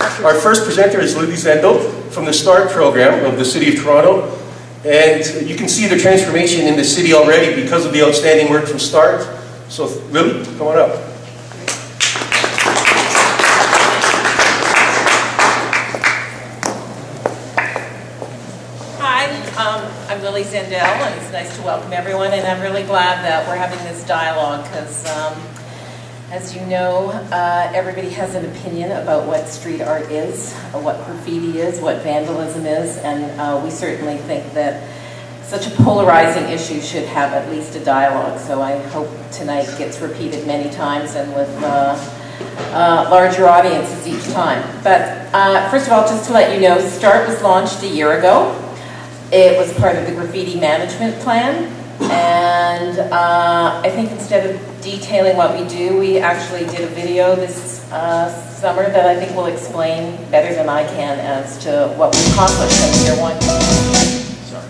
Our first presenter is Lily Zendel from the START program of the City of Toronto. And you can see the transformation in the city already because of the outstanding work from START. So Lily, come on up. I'm Lily Zendel, and it's nice to welcome everyone, and I'm really glad that we're having this dialogue because, as you know, everybody has an opinion about what street art is, what graffiti is, what vandalism is, and we certainly think that such a polarizing issue should have at least a dialogue, so I hope tonight gets repeated many times and with larger audiences each time. But first of all, just to let you know, START was launched a year ago. It was part of the graffiti management plan, and I think instead of detailing what we do, we actually did a video this summer that I think will explain better than I can as to what we accomplished in year one. Sorry.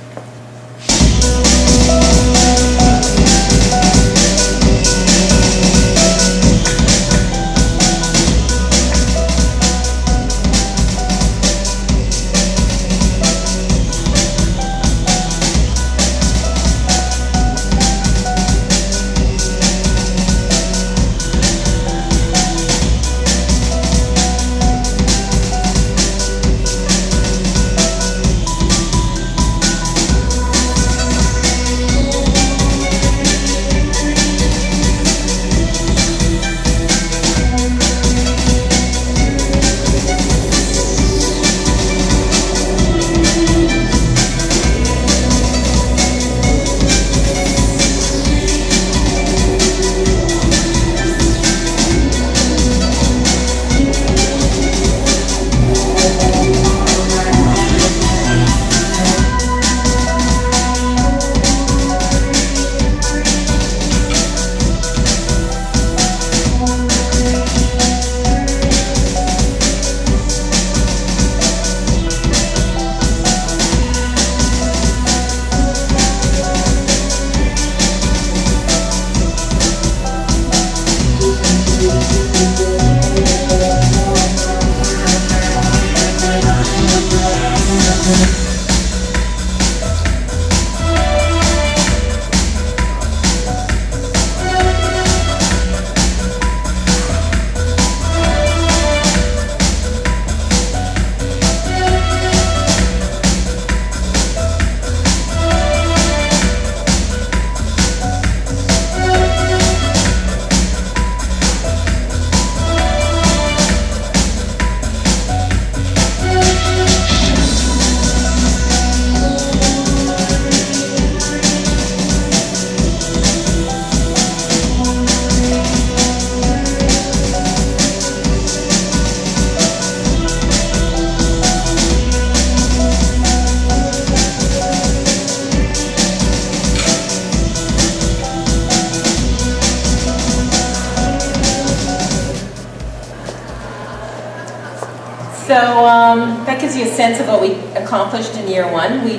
That gives you a sense of what we accomplished in year one. We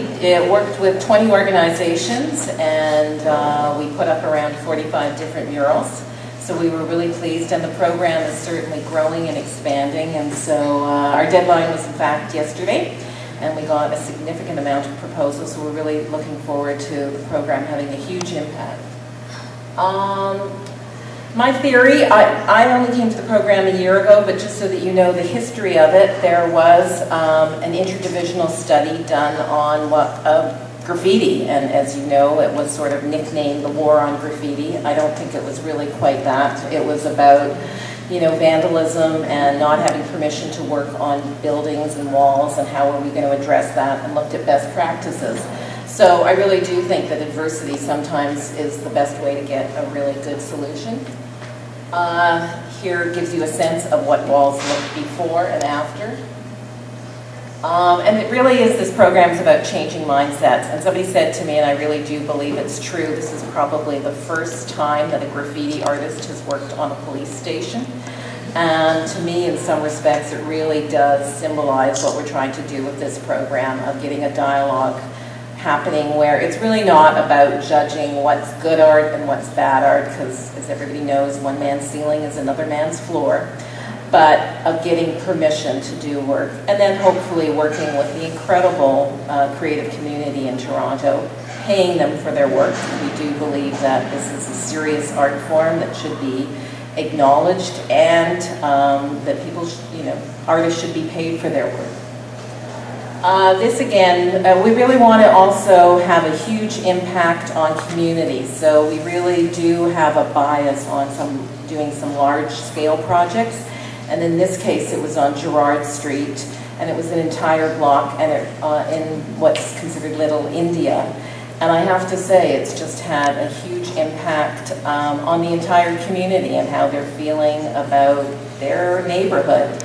worked with 20 organizations, and we put up around 45 different murals. So we were really pleased, and the program is certainly growing and expanding. And so our deadline was in fact yesterday, and we got a significant amount of proposals. So we're really looking forward to the program having a huge impact. My theory, I only came to the program a year ago, but just so that you know the history of it, there was an interdivisional study done on graffiti, and as you know, it was sort of nicknamed the war on graffiti. I don't think it was really quite that. It was about, you know, vandalism and not having permission to work on buildings and walls, and how are we going to address that, and looked at best practices. So I really do think that adversity sometimes is the best way to get a really good solution. Here gives you a sense of what walls looked before and after. And it really is, this program is about changing mindsets. And somebody said to me, and I really do believe it's true, this is probably the first time that a graffiti artist has worked on a police station. And to me, in some respects, it really does symbolize what we're trying to do with this program, of getting a dialogue happening where it's really not about judging what's good art and what's bad art, because as everybody knows, one man's ceiling is another man's floor. but of getting permission to do work, and then hopefully working with the incredible creative community in Toronto, paying them for their work. We do believe that this is a serious art form that should be acknowledged, and that people, artists should be paid for their work. This again, we really want to also have a huge impact on communities. So we really do have a bias on doing some large-scale projects. And in this case, it was on Gerrard Street, and it was an entire block and in what's considered Little India. And I have to say, it's just had a huge impact on the entire community and how they're feeling about their neighborhood.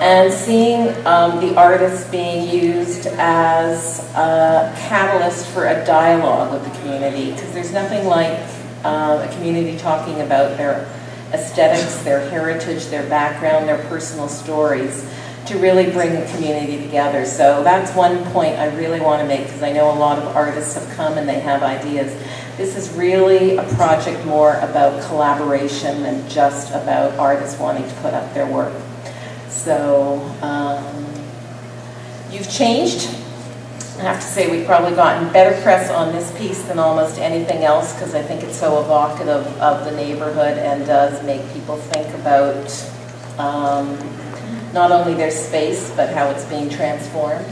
And seeing the artists being used as a catalyst for a dialogue with the community, because there's nothing like a community talking about their aesthetics, their heritage, their background, their personal stories, to really bring the community together. So that's one point I really want to make, because I know a lot of artists have come and they have ideas. This is really a project more about collaboration than just about artists wanting to put up their work. So you've changed. I have to say we've probably gotten better press on this piece than almost anything else, because I think it's so evocative of the neighborhood and does make people think about not only their space, but how it's being transformed.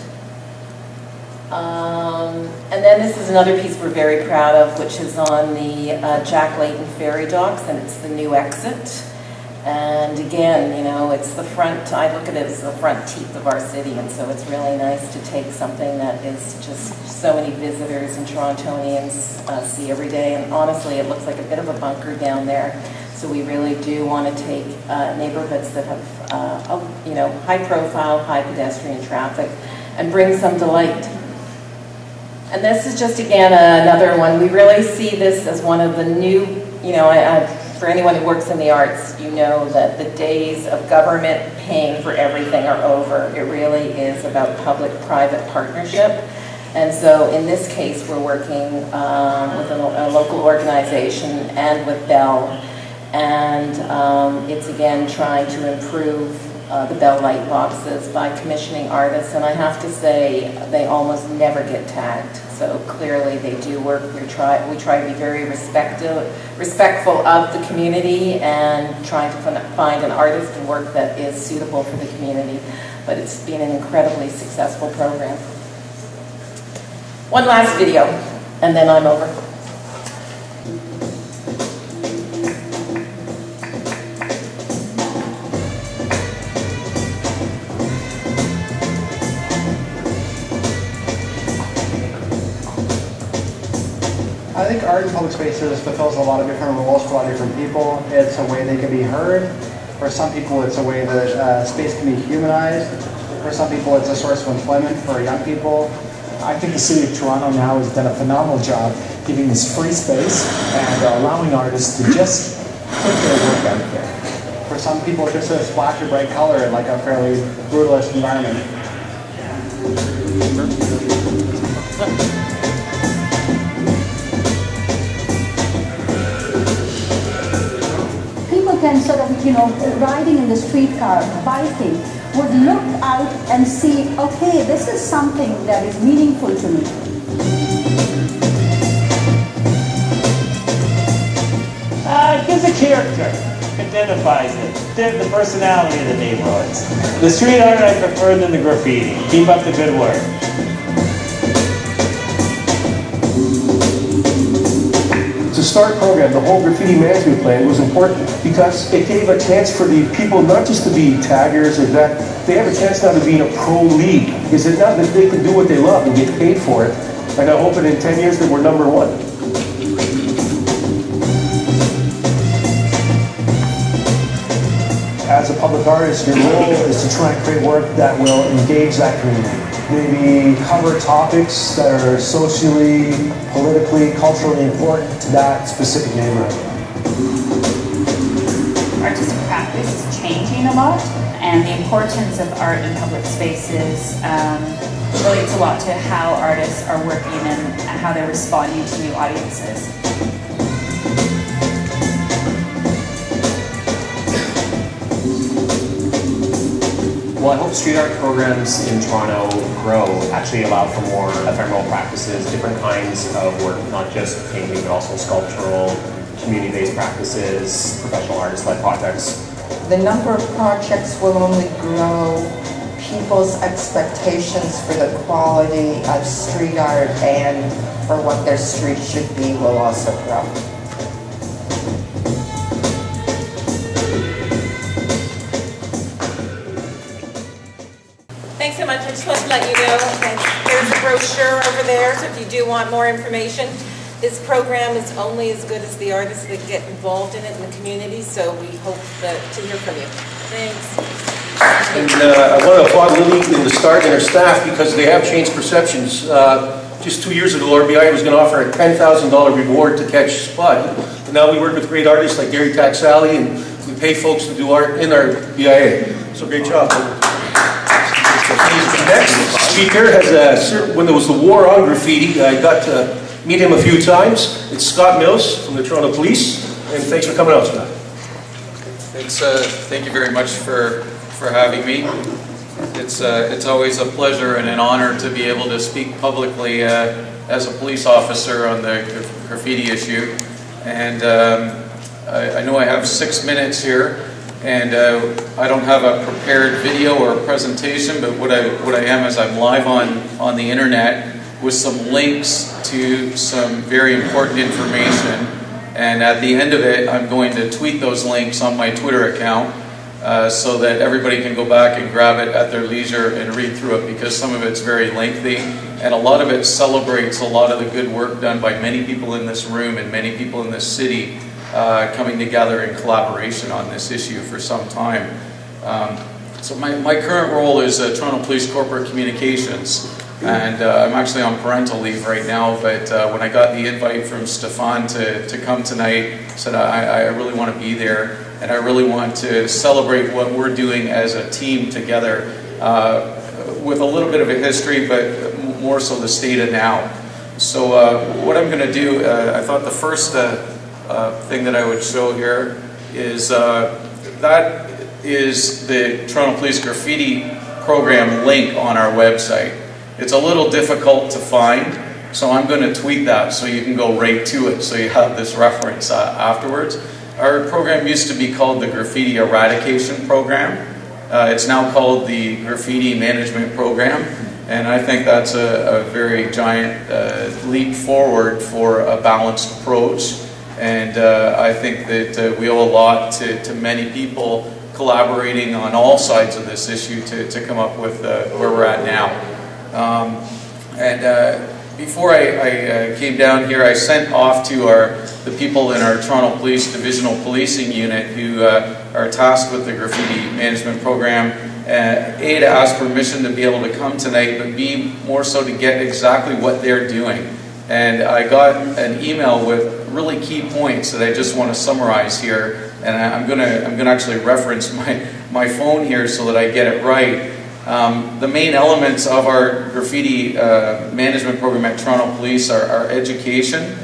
And then this is another piece we're very proud of, which is on the Jack Layton ferry docks, and it's the new exit. And again, it's the front, I look at it as the front teeth of our city, and so it's really nice to take something that is just so many visitors and Torontonians see every day. And honestly, it looks like a bit of a bunker down there. So we really do want to take neighborhoods that have, high profile, high pedestrian traffic, and bring some delight. And this is just, again, another one. We really see this as one of the new, for anyone who works in the arts, you know that the days of government paying for everything are over. It really is about public-private partnership. And so in this case, we're working with a local organization and with Bell. And it's, again, trying to improve the Bell light boxes by commissioning artists. And I have to say, they almost never get tagged. So clearly they do work. We try to be very respectful of the community and trying to find an artist and work that is suitable for the community. But it's been an incredibly successful program. One last video, and then I'm over. I think art in public spaces fulfills a lot of different roles for a lot of different people. It's a way they can be heard. For some people, it's a way that space can be humanized. For some people, it's a source of employment for young people. I think the City of Toronto now has done a phenomenal job giving this free space and allowing artists to just put their work out there. For some people, it's just a splash of bright color in like a fairly brutalist environment. People can sort of, riding in the streetcar, biking, would look out and see, okay, this is something that is meaningful to me. It gives a character, identifies it, the personality of the neighborhoods. The street art I prefer than the graffiti. Keep up the good work. To start program, the whole graffiti management plan was important because it gave a chance for the people not just to be taggers or that, they have a chance now to be in a pro league. Is it not that they can do what they love and get paid for it? And I hope that in 10 years that we're #1. As a public artist, your role is to try and create work that will engage that community. Maybe cover topics that are socially, politically, culturally important to that specific neighborhood. Artistic practice is changing a lot, and the importance of art in public spaces relates a lot to how artists are working and how they're responding to new audiences. Well, I hope street art programs in Toronto grow, actually allow for more ephemeral practices, different kinds of work, not just painting, but also sculptural, community-based practices, professional artist-led projects. The number of projects will only grow. People's expectations for the quality of street art and for what their street should be will also grow. Thanks so much. I just wanted to let you know that there's a brochure over there, so if you do want more information, this program is only as good as the artists that get involved in it in the community, so we hope to hear from you. Thanks. And I want to applaud Lily in the start and her staff because they have changed perceptions. Just 2 years ago, RBI was going to offer a $10,000 reward to catch Spud. But now we work with great artists like Gary Taxali, and we pay folks to do art in our BIA. So great job. Next speaker has when there was the war on graffiti, I got to meet him a few times. It's Scott Mills from the Toronto Police, and thanks for coming out, Scott. Thanks. Thank you very much for having me. It's always a pleasure and an honor to be able to speak publicly as a police officer on the graffiti issue. And I know I have 6 minutes here, and I don't have a prepared video or a presentation, but what I am is I'm live on the internet with some links to some very important information. And at the end of it, I'm going to tweet those links on my Twitter account so that everybody can go back and grab it at their leisure and read through it, because some of it's very lengthy and a lot of it celebrates a lot of the good work done by many people in this room and many people in this city coming together in collaboration on this issue for some time. So my current role is Toronto Police Corporate Communications, and I'm actually on parental leave right now, but when I got the invite from Stefan to come tonight, I said I really want to be there, and I really want to celebrate what we're doing as a team together with a little bit of a history, but more so the state of now. So what I'm going to do, I thought the first thing that I would show here is that is the Toronto Police Graffiti Program link on our website. It's a little difficult to find, so I'm going to tweet that so you can go right to it, so you have this reference afterwards. Our program used to be called the Graffiti Eradication Program. It's now called the Graffiti Management Program, and I think that's a very giant leap forward for a balanced approach. And I think that we owe a lot to many people collaborating on all sides of this issue to come up with where we're at now. Before I came down here, I sent off to the people in our Toronto Police Divisional Policing Unit who are tasked with the Graffiti Management Program, A, to ask permission to be able to come tonight, but B, more so to get exactly what they're doing. And I got an email with really key points that I just want to summarize here, and I'm gonna actually reference my phone here so that I get it right. The main elements of our graffiti management program at Toronto Police are education.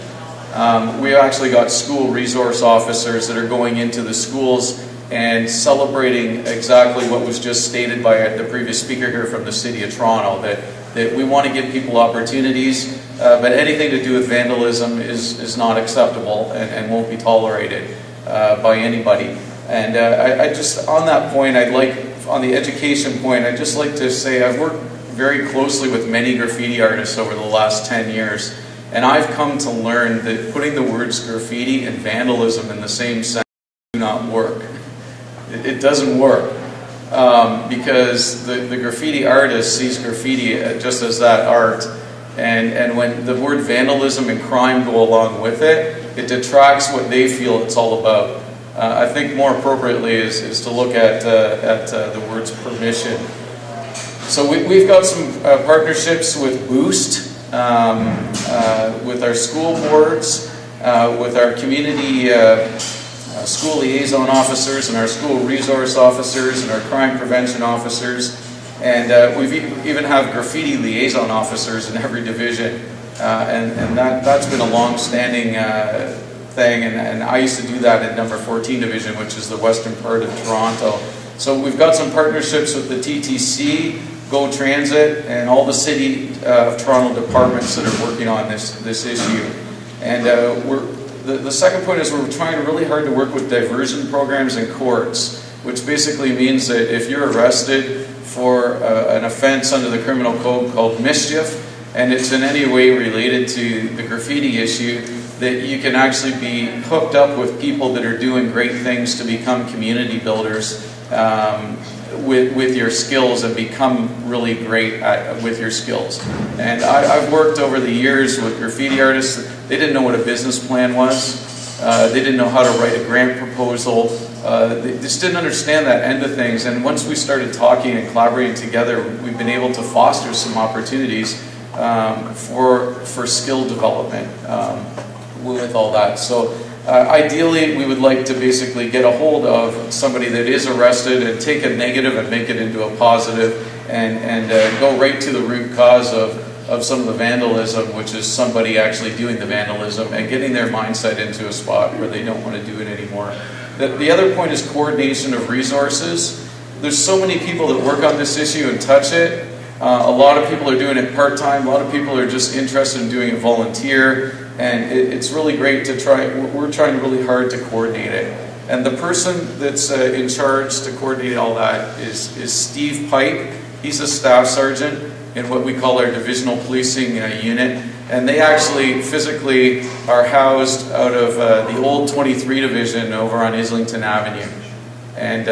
We actually got school resource officers that are going into the schools and celebrating exactly what was just stated by the previous speaker here from the City of Toronto, that we want to give people opportunities, but anything to do with vandalism is not acceptable and won't be tolerated by anybody. And I just, on that point, on the education point, I'd just like to say I've worked very closely with many graffiti artists over the last 10 years, and I've come to learn that putting the words graffiti and vandalism in the same sentence do not work. It doesn't work, because the graffiti artist sees graffiti just as that art, and when the word vandalism and crime go along with it, it detracts what they feel it's all about. I think more appropriately is to look at the words permission. So we've got some partnerships with Boost, with our school boards, with our community school liaison officers and our school resource officers and our crime prevention officers, and we even have graffiti liaison officers in every division, and that's been a long-standing thing, and I used to do that in number 14 division, which is the western part of Toronto. So we've got some partnerships with the TTC, Go Transit, and all the City of Toronto departments that are working on this issue. And the second point is we're trying really hard to work with diversion programs in courts, which basically means that if you're arrested for an offense under the criminal code called mischief, and it's in any way related to the graffiti issue, that you can actually be hooked up with people that are doing great things to become community builders with your skills and become really great with your skills. And I've worked over the years with graffiti artists. They didn't know what a business plan was. They didn't know how to write a grant proposal. They just didn't understand that end of things. And once we started talking and collaborating together, we've been able to foster some opportunities for skill development with all that. So ideally, we would like to basically get a hold of somebody that is arrested and take a negative and make it into a positive, and go right to the root cause of some of the vandalism, which is somebody actually doing the vandalism and getting their mindset into a spot where they don't want to do it anymore. The other point is coordination of resources. There's so many people that work on this issue and touch it. A lot of people are doing it part-time. A lot of people are just interested in doing it volunteer. And it's really great to try. We're trying really hard to coordinate it. And the person that's in charge to coordinate all that is Steve Pipe. He's a staff sergeant in what we call our divisional policing unit. And they actually physically are housed out of the old 23 division over on Islington Avenue. And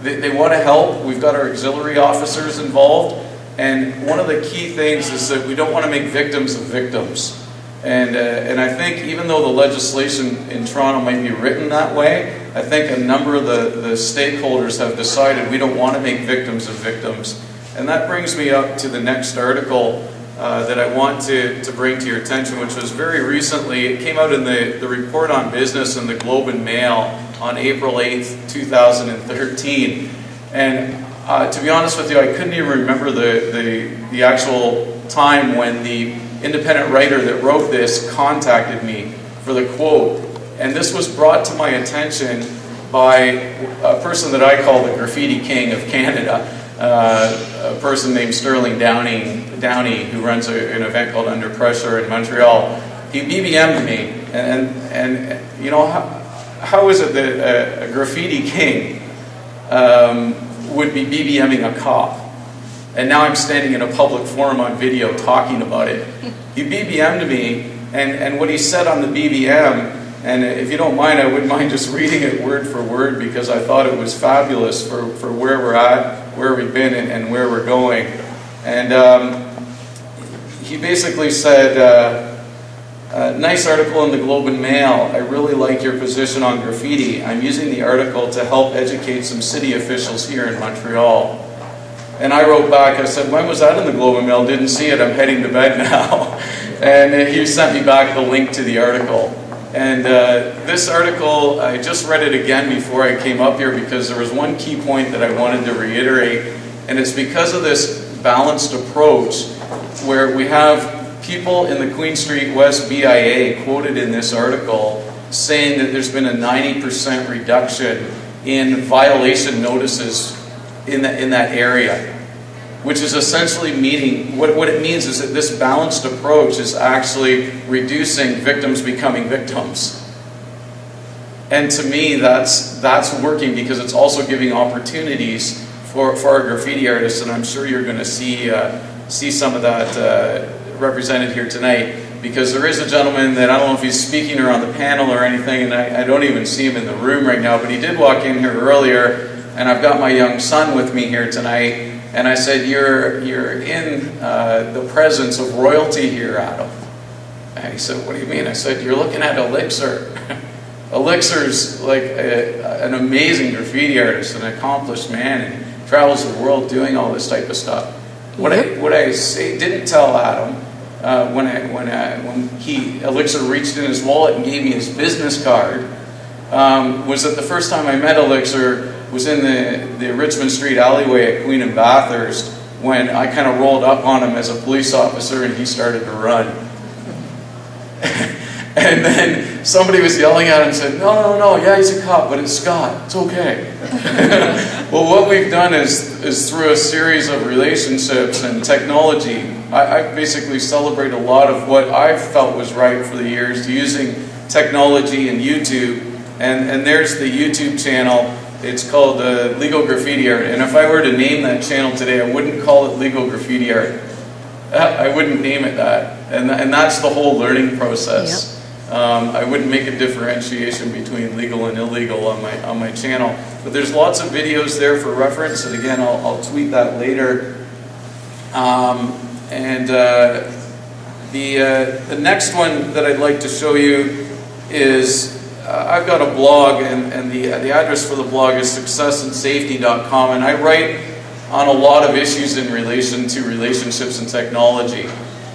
they want to help. We've got our auxiliary officers involved. And one of the key things is that we don't want to make victims of victims. And I think even though the legislation in Toronto might be written that way, I think a number of the stakeholders have decided we don't want to make victims of victims. And that brings me up to the next article that I want to bring to your attention, which was very recently. It came out in the Report on Business in the Globe and Mail on April 8th, 2013. And to be honest with you, I couldn't even remember the actual time when the independent writer that wrote this contacted me for the quote. And this was brought to my attention by a person that I call the graffiti king of Canada, a person named Sterling Downey, who runs an event called Under Pressure in Montreal. He BBM'd me, and you know, how is it that a graffiti king would be BBMing a cop? And now I'm standing in a public forum on video talking about it. He BBM'd me, and what he said on the BBM, and if you don't mind, I wouldn't mind just reading it word for word, because I thought it was fabulous for where we're at, where we've been, and where we're going. And he basically said, nice article in the Globe and Mail. I really like your position on graffiti. I'm using the article to help educate some city officials here in Montreal. And I wrote back, I said, when was that in the Globe and Mail? Didn't see it, I'm heading to bed now. And he sent me back the link to the article. And this article, I just read it again before I came up here, because there was one key point that I wanted to reiterate. And it's because of this balanced approach, where we have people in the Queen Street West BIA quoted in this article saying that there's been a 90% reduction in violation notices in that area, which is essentially meaning, what it means is that this balanced approach is actually reducing victims becoming victims. And to me, that's working, because it's also giving opportunities for our graffiti artists, and I'm sure you're going to see some of that represented here tonight, because there is a gentleman that I don't know if he's speaking or on the panel or anything, and I don't even see him in the room right now, but he did walk in here earlier. And I've got my young son with me here tonight, and I said, you're in the presence of royalty here, Adam. And he said, what do you mean? I said, you're looking at Elixir. Elixir's like an amazing graffiti artist, an accomplished man, and travels the world doing all this type of stuff. What I didn't tell Adam when Elixir reached in his wallet and gave me his business card was that the first time I met Elixir was in the Richmond Street alleyway at Queen and Bathurst, when I kind of rolled up on him as a police officer and he started to run. And then somebody was yelling at him and said, no, no, no, yeah, he's a cop, but it's Scott, it's okay. Well, what we've done is through a series of relationships and technology, I basically celebrate a lot of what I've felt was right for the years, using technology and YouTube, and there's the YouTube channel. It's called Legal Graffiti Art, and if I were to name that channel today, I wouldn't call it Legal Graffiti Art. I wouldn't name it that, and that's the whole learning process. Yep. I wouldn't make a differentiation between legal and illegal on my channel, but there's lots of videos there for reference, and again, I'll tweet that later. The next one that I'd like to show you is I've got a blog, and the address for the blog is successandsafety.com, and I write on a lot of issues in relation to relationships and technology.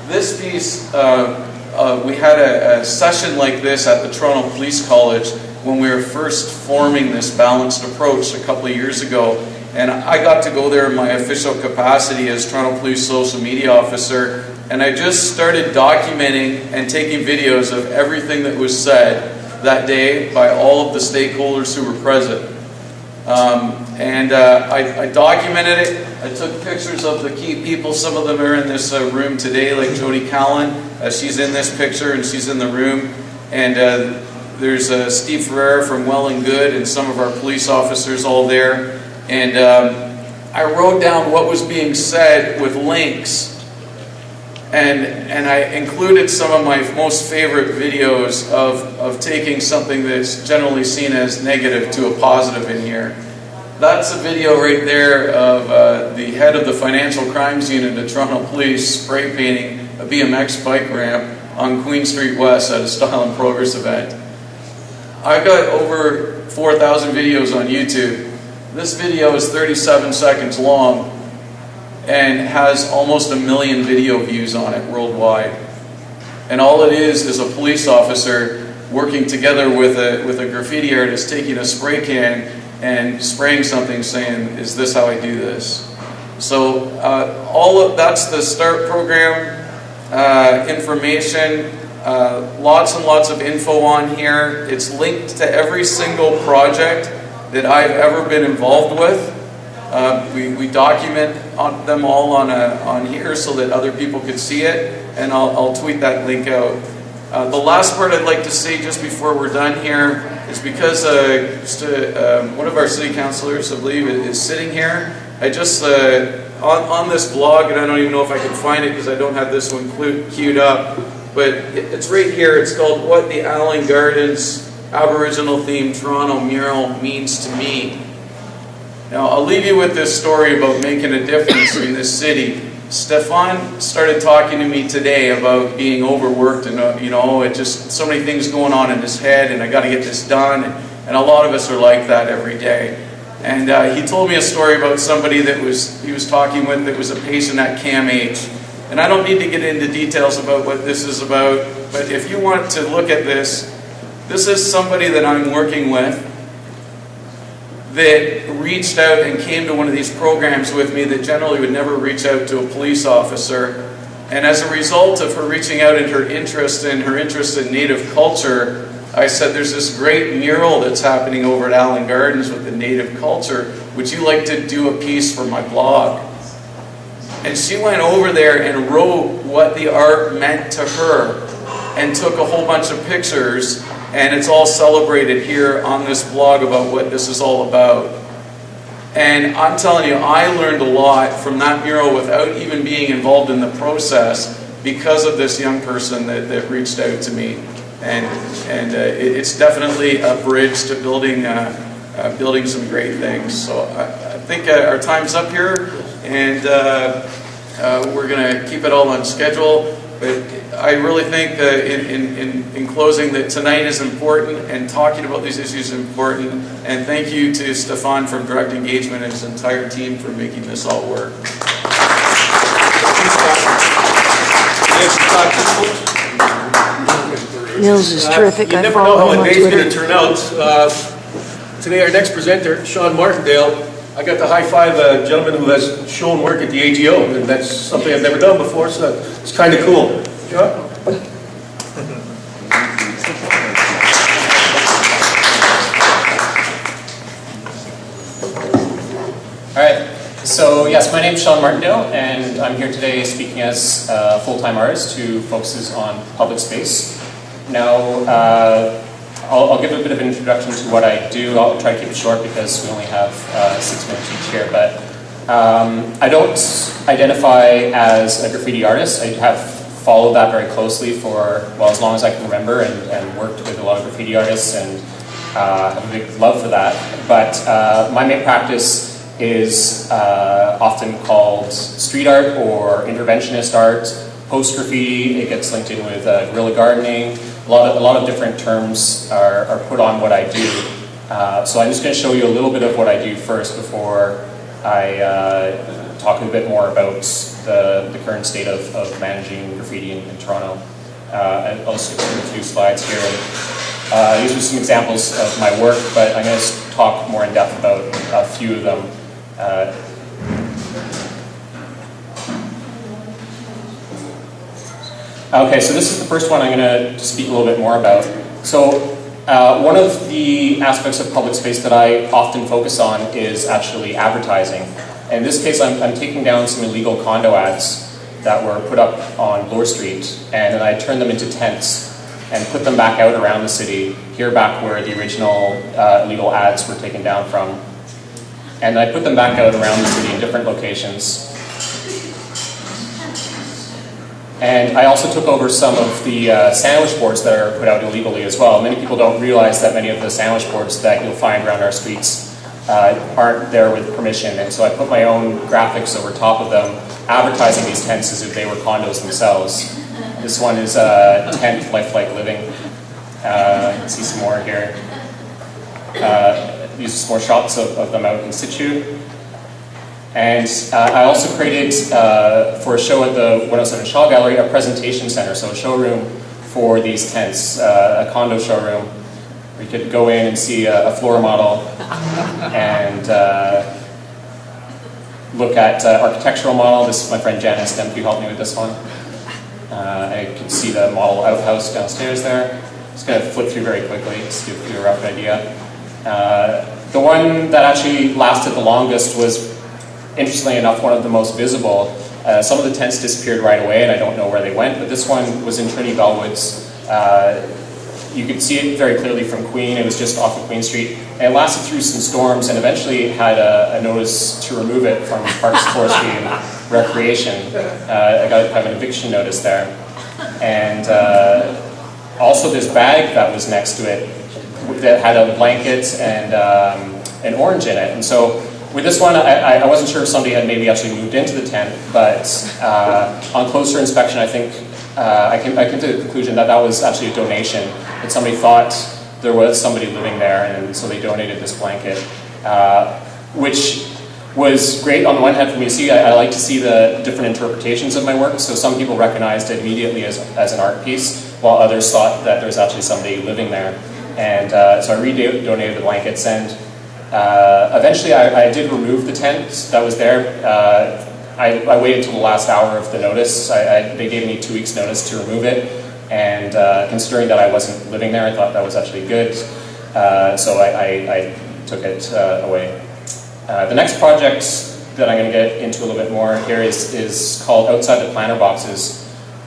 This piece, we had a session like this at the Toronto Police College when we were first forming this balanced approach a couple of years ago, and I got to go there in my official capacity as Toronto Police Social Media Officer, and I just started documenting and taking videos of everything that was said that day by all of the stakeholders who were present. I documented it. I took pictures of the key people. Some of them are in this room today, like Jody Callan. She's in this picture and she's in the room. And there's Steve Ferrer from Well and Good and some of our police officers all there. And I wrote down what was being said with links. And I included some of my most favorite videos of taking something that's generally seen as negative to a positive in here. That's a video right there of the head of the Financial Crimes Unit at Toronto Police spray painting a BMX bike ramp on Queen Street West at a Style and Progress event. I've got over 4,000 videos on YouTube. This video is 37 seconds long and has almost 1 million video views on it worldwide. And all it is a police officer working together with a graffiti artist taking a spray can and spraying something saying, is this how I do this? So that's the START program information, lots and lots of info on here. It's linked to every single project that I've ever been involved with. We document them all on here so that other people can see it, and I'll tweet that link out. The last part I'd like to say just before we're done here is because one of our city councillors, I believe, is sitting here. I just, on this blog, and I don't even know if I can find it because I don't have this one queued up, but it's right here. It's called What the Allen Gardens Aboriginal Themed Toronto Mural Means to Me. Now, I'll leave you with this story about making a difference in this city. Stefan started talking to me today about being overworked and, it just so many things going on in his head, and I got to get this done. And a lot of us are like that every day. And he told me a story about somebody that he was talking with that was a patient at CAMH. And I don't need to get into details about what this is about, but if you want to look at this is somebody that I'm working with that reached out and came to one of these programs with me that generally would never reach out to a police officer. And as a result of her reaching out and her interest in Native culture, I said, there's this great mural that's happening over at Allen Gardens with the Native culture. Would you like to do a piece for my blog? And she went over there and wrote what the art meant to her and took a whole bunch of pictures, and it's all celebrated here on this blog about what this is all about. And I'm telling you, I learned a lot from that mural without even being involved in the process because of this young person that reached out to me. And it's definitely a bridge to building some great things. So I think our time's up here, and we're going to keep it all on schedule. But I really think that in closing that tonight is important and talking about these issues is important. And thank you to Stefan from Direct Engagement and his entire team for making this all work. Nils is terrific. You never know how a day's going to turn out. Today our next presenter, Sean Martindale, I got to high-five a gentleman who has shown work at the AGO, and that's something I've never done before, so it's kind of cool. Sean? So yes, my name is Sean Martindale, and I'm here today speaking as a full-time artist who focuses on public space. Now, I'll give a bit of an introduction to what I do. I'll try to keep it short because we only have 6 minutes each here, but I don't identify as a graffiti artist. I have followed that very closely for, well, as long as I can remember, and worked with a lot of graffiti artists and have a big love for that. But my main practice is often called street art or interventionist art, post-graffiti. It gets linked in with guerrilla gardening. A lot of different terms are put on what I do. So I'm just going to show you a little bit of what I do first before I talk a bit more about the current state of managing graffiti in Toronto. I'll just skip through a few slides here. These are some examples of my work, but I'm going to talk more in depth about a few of them. Okay, so this is the first one I'm going to speak a little bit more about. So one of the aspects of public space that I often focus on is actually advertising. In this case, I'm taking down some illegal condo ads that were put up on Bloor Street, and then I turned them into tents and put them back out around the city, here back where the original illegal ads were taken down from. And I put them back out around the city in different locations. And I also took over some of the sandwich boards that are put out illegally as well. Many people don't realize that many of the sandwich boards that you'll find around our streets aren't there with permission. And so I put my own graphics over top of them, advertising these tents as if they were condos themselves. This one is Tent Lifelike Living. You can see some more here. These are some more shots of them out in situ. And I also created, for a show at the 107 Shaw Gallery, a presentation center, so a showroom for these tents, a condo showroom, where you could go in and see a floor model and look at architectural model. This is my friend Janice Dempsey helped me with this one. I could see the model outhouse downstairs there. Just going to flip through very quickly, just to give you a rough idea. The one that actually lasted the longest was, interestingly enough, one of the most visible. Some of the tents disappeared right away, and I don't know where they went, but this one was in Trinity Bellwoods. You could see it very clearly from Queen. It was just off of Queen Street. And it lasted through some storms, and eventually had a notice to remove it from Parks, Forestry, and Recreation. I got kind of an eviction notice there. And also this bag that was next to it that had a blanket and an orange in it. And so with this one, I wasn't sure if somebody had maybe actually moved into the tent, but on closer inspection, I think I came to the conclusion that that was actually a donation, that somebody thought there was somebody living there, and so they donated this blanket, which was great on the one hand for me to see. I like to see the different interpretations of my work, so some people recognized it immediately as an art piece, while others thought that there was actually somebody living there. And so I re-donated the blankets, and eventually I did remove the tent that was there. I waited until the last hour of the notice. They gave me 2 weeks notice to remove it, and considering that I wasn't living there, I thought that was actually good. So I took it away. The next project that I'm going to get into a little bit more here is called Outside the Planter Boxes.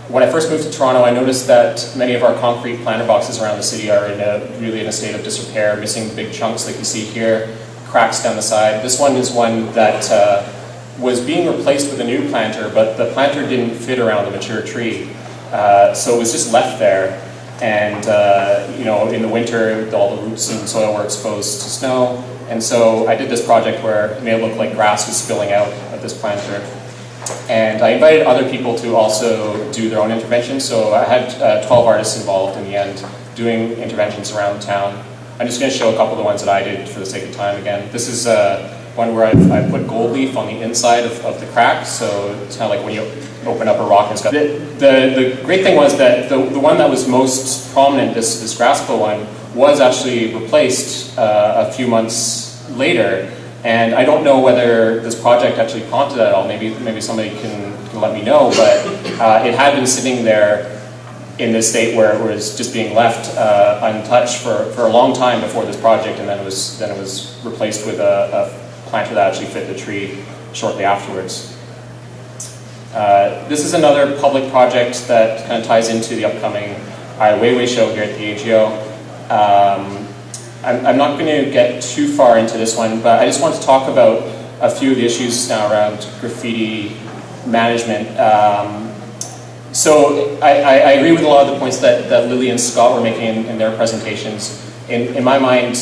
When I first moved to Toronto, I noticed that many of our concrete planter boxes around the city are really in a state of disrepair, missing big chunks like you see here, cracks down the side. This one is one that was being replaced with a new planter, but the planter didn't fit around the mature tree. So it was just left there. And you know, in the winter, all the roots and soil were exposed to snow. And so I did this project where it made it look like grass was spilling out of this planter. And I invited other people to also do their own interventions. So I had 12 artists involved in the end, doing interventions around town. I'm just going to show a couple of the ones that I did for the sake of time again. This is one where I put gold leaf on the inside of the crack, so it's kind of like when you open up a rock and stuff. The great thing was that the one that was most prominent, this Graspo one, was actually replaced a few months later. And I don't know whether this project actually prompted that at all. Maybe somebody can let me know, but it had been sitting there in this state where it was just being left untouched for a long time before this project, and then it was replaced with a planter that actually fit the tree. shortly afterwards. This is another public project that kind of ties into the upcoming Ai Weiwei show here at the AGO. I'm not going to get too far into this one, but I just want to talk about a few of the issues now around graffiti management. So I agree with a lot of the points that Lily and Scott were making in their presentations. In my mind,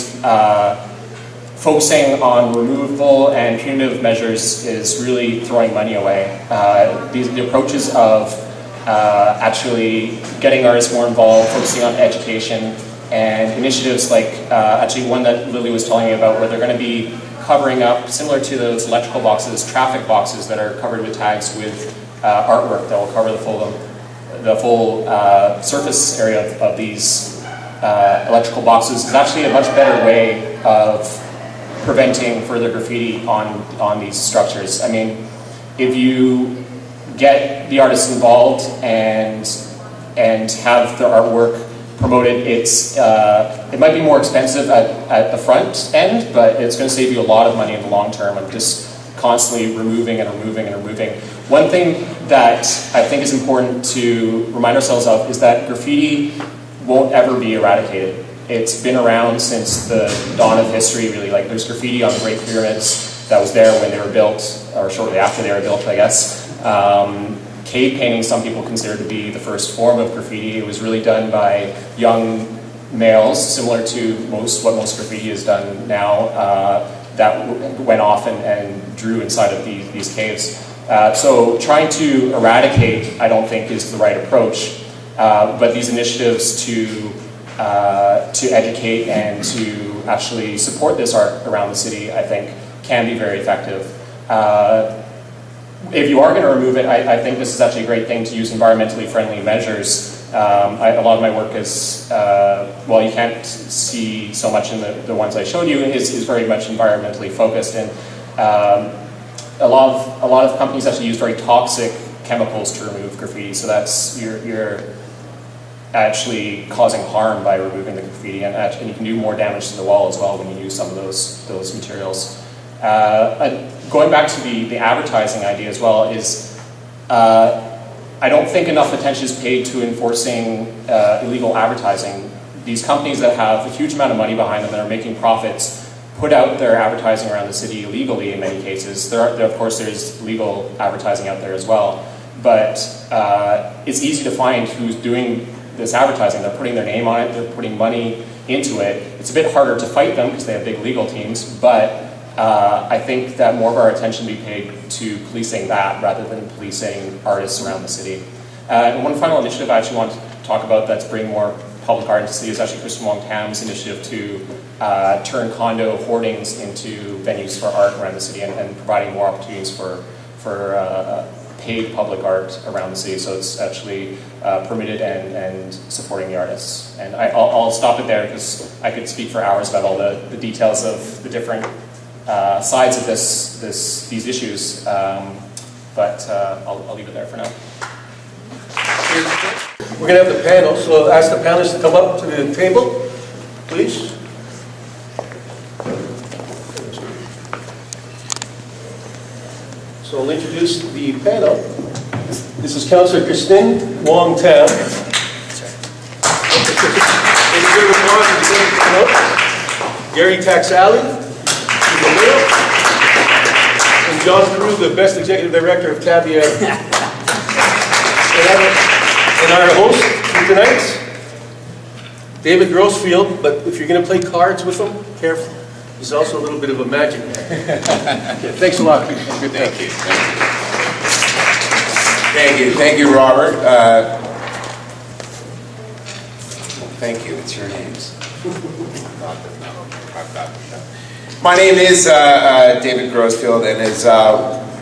focusing on removal and punitive measures is really throwing money away. The approaches of actually getting artists more involved, focusing on education, and initiatives like actually one that Lily was telling me about, where they're going to be covering up, similar to those electrical boxes, traffic boxes that are covered with tags with artwork that will cover the full surface area of these electrical boxes, is actually a much better way of preventing further graffiti on these structures. I mean, if you get the artists involved and have their artwork promoted, it might be more expensive at the front end, but it's going to save you a lot of money in the long term of just constantly removing and removing and removing. One thing that I think is important to remind ourselves of is that graffiti won't ever be eradicated. It's been around since the dawn of history, really. Like, there's graffiti on the Great Pyramids that was there when they were built, or shortly after they were built, I guess. Cave painting, some people consider to be the first form of graffiti. It was really done by young males, similar to what most graffiti is done now, that went off and drew inside of these caves. So trying to eradicate, I don't think, is the right approach. But these initiatives to educate and to actually support this art around the city, I think, can be very effective. If you are going to remove it, I think this is actually a great thing to use environmentally friendly measures. A lot of my work is, well, you can't see so much in the ones I showed you, is very much environmentally focused. And a lot of companies actually use very toxic chemicals to remove graffiti. So that's you're actually causing harm by removing the graffiti, and you can do more damage to the wall as well when you use some of those materials. Going back to the advertising idea as well, is I don't think enough attention is paid to enforcing illegal advertising. These companies that have a huge amount of money behind them that are making profits put out their advertising around the city illegally in many cases. Of course, there's legal advertising out there as well, but it's easy to find who's doing this advertising. They're putting their name on it, they're putting money into it. It's a bit harder to fight them because they have big legal teams, but I think that more of our attention be paid to policing that rather than policing artists around the city. And one final initiative I actually want to talk about that's bringing more public art into the city is actually Kristen Wong-Tam's initiative to turn condo hoardings into venues for art around the city and providing more opportunities for paid public art around the city. So it's actually permitted and supporting the artists. And I'll stop it there because I could speak for hours about all the details of the different sides of these issues, but I'll leave it there for now. We're going to have the panel, so I'll ask the panelists to come up to the table, please. So I'll introduce the panel. This is Councillor Kristen Wong-Tam. Gary Taxali. And John Carew, the best executive director of Tabia. And our host for tonight, David Grossfield, but if you're going to play cards with him, careful. He's also a little bit of a magic man. Okay, thanks a lot. Good day. Thank you. Thank you, Robert. Thank you. It's your names. My name is David Grossfield, and as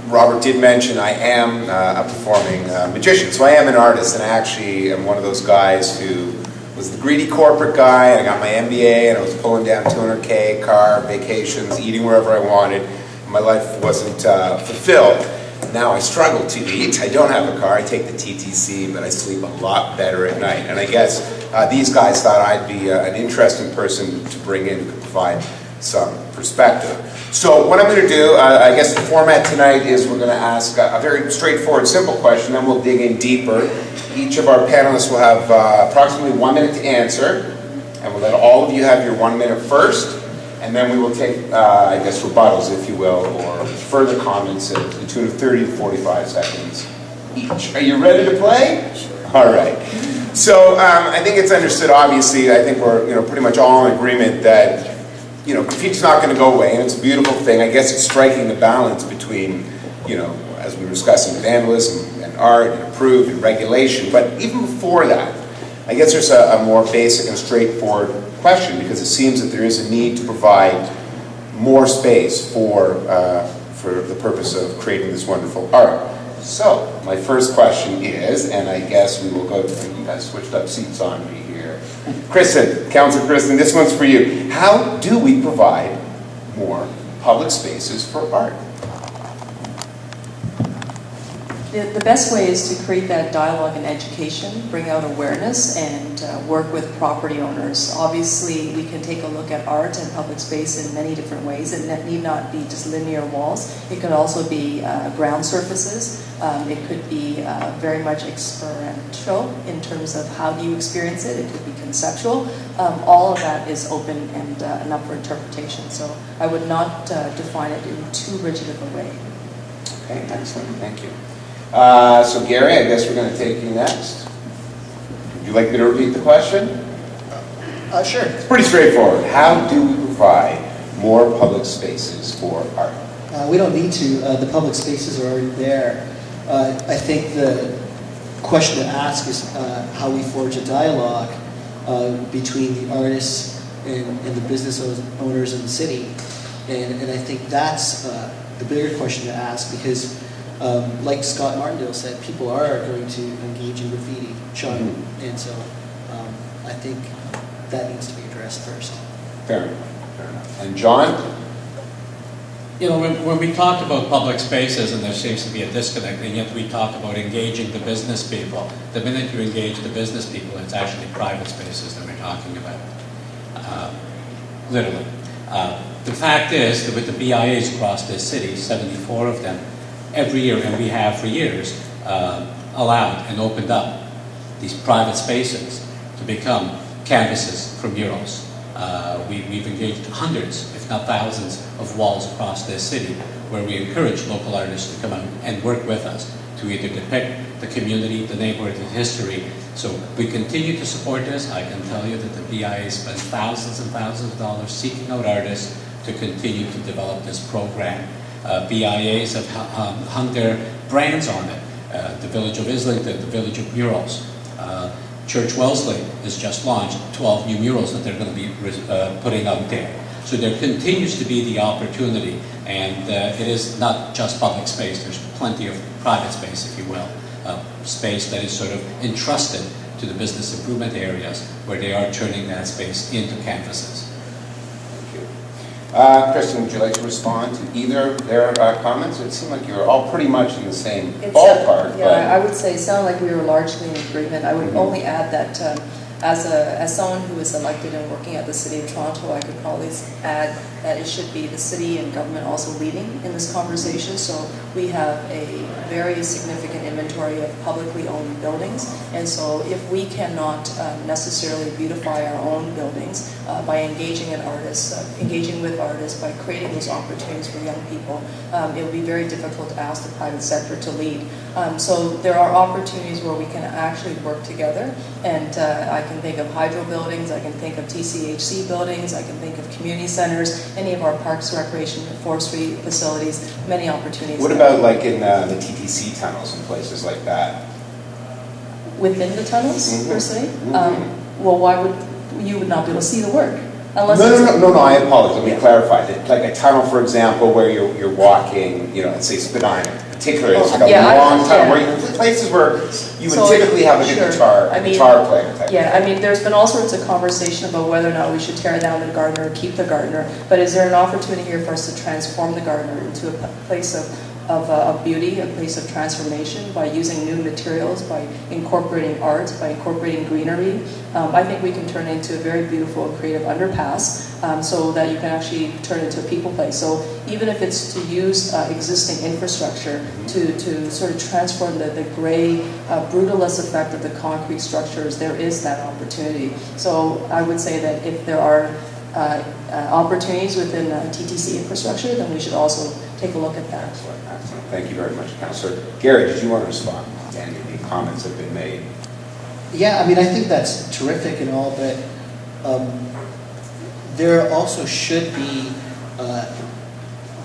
Robert did mention, I am a performing magician. So I am an artist, and I actually am one of those guys who was the greedy corporate guy, and I got my MBA, and I was pulling down $200K, car, vacations, eating wherever I wanted. And my life wasn't fulfilled. Now I struggle to eat. I don't have a car. I take the TTC, but I sleep a lot better at night. And I guess these guys thought I'd be an interesting person to bring in to provide some perspective. So what I'm going to do, I guess the format tonight is we're going to ask a very straightforward, simple question, then we'll dig in deeper. Each of our panelists will have approximately 1 minute to answer, and we'll let all of you have your 1 minute first, and then we will take, I guess, rebuttals, if you will, or further comments at the tune of 30 to 45 seconds each. Are you ready to play? Sure. All right. So I think it's understood, obviously, I think we're pretty much all in agreement that graffiti's not going to go away, and it's a beautiful thing. I guess it's striking the balance between, as we were discussing, vandalism and art and approved and regulation. But even before that, I guess there's a more basic and straightforward question, because it seems that there is a need to provide more space for the purpose of creating this wonderful art. So, my first question is, and I guess we will go to, you guys switched up seats on me here. Kristen, Councillor Kristen, this one's for you. How do we provide more public spaces for art? The best way is to create that dialogue and education, bring out awareness, and work with property owners. Obviously, we can take a look at art and public space in many different ways. It need not be just linear walls. It could also be ground surfaces. It could be very much experiential in terms of how do you experience it. It could be conceptual. All of that is open and up for interpretation. So I would not define it in too rigid of a way. Okay, excellent. Thank you. So Gary, I guess we're going to take you next. Would you like me to repeat the question? Sure. It's pretty straightforward. How do we provide more public spaces for art? We don't need to. The public spaces are already there. I think the question to ask is how we forge a dialogue between the artists and the business owners in the city. And I think that's the bigger question to ask, because like Scott Martindale said, people are going to engage in graffiti, Sean, and so I think that needs to be addressed first. Fair enough. Fair enough. And John? When we talk about public spaces, and there seems to be a disconnect, and yet we talk about engaging the business people. The minute you engage the business people, it's actually private spaces that we're talking about, literally. The fact is that with the BIAs across this city, 74 of them, every year, and we have for years, allowed and opened up these private spaces to become canvases for murals. We've engaged hundreds, if not thousands, of walls across this city where we encourage local artists to come out and work with us to either depict the community, the neighborhood, the history. So we continue to support this. I can tell you that the BIA spent thousands and thousands of dollars seeking out artists to continue to develop this program. BIAs have hung their brands on it. The Village of Islington, the Village of Murals. Church Wellesley has just launched 12 new murals that they're going to be putting out there. So there continues to be the opportunity, and it is not just public space. There's plenty of private space, if you will. Space that is sort of entrusted to the business improvement areas where they are turning that space into canvases. Kristen, would you like to respond to either of their comments? It seemed like you were all pretty much in the same ballpark. Yeah, I would say it sounded like we were largely in agreement. I would only add that as someone who is elected and working at the City of Toronto, I could probably add that it should be the city and government also leading in this conversation. So we have a very significant inventory of publicly owned buildings, and so if we cannot necessarily beautify our own buildings by engaging with artists, by creating those opportunities for young people, it will be very difficult to ask the private sector to lead. So there are opportunities where we can actually work together, and I can think of hydro buildings, I can think of TCHC buildings, I can think of community centers, any of our parks, recreation, and forestry facilities, many opportunities. What about like in the TTC tunnels and places like that? Within the tunnels, per se? Well, why would you not be able to see the work? Unless No, I apologize. Let me clarify. Like a tunnel, for example, where you're walking, let's say Spadina, particularly, it's like a long tunnel, where places where you would typically have like a guitar player type. Yeah, I mean, there's been all sorts of conversation about whether or not we should tear down the Gardner or keep the Gardner, but is there an opportunity here for us to transform the Gardner into a place of of beauty, a place of transformation by using new materials, by incorporating art, by incorporating greenery. I think we can turn into a very beautiful and creative underpass so that you can actually turn into a people place. So even if it's to use existing infrastructure to sort of transform the gray, brutalist effect of the concrete structures, there is that opportunity. So I would say that if there are opportunities within TTC infrastructure, then we should also take a look at that. Excellent, excellent. Thank you very much, Councillor. Gary, did you want to respond to any of the comments that have been made? Yeah, I mean, I think that's terrific and all, but there also should be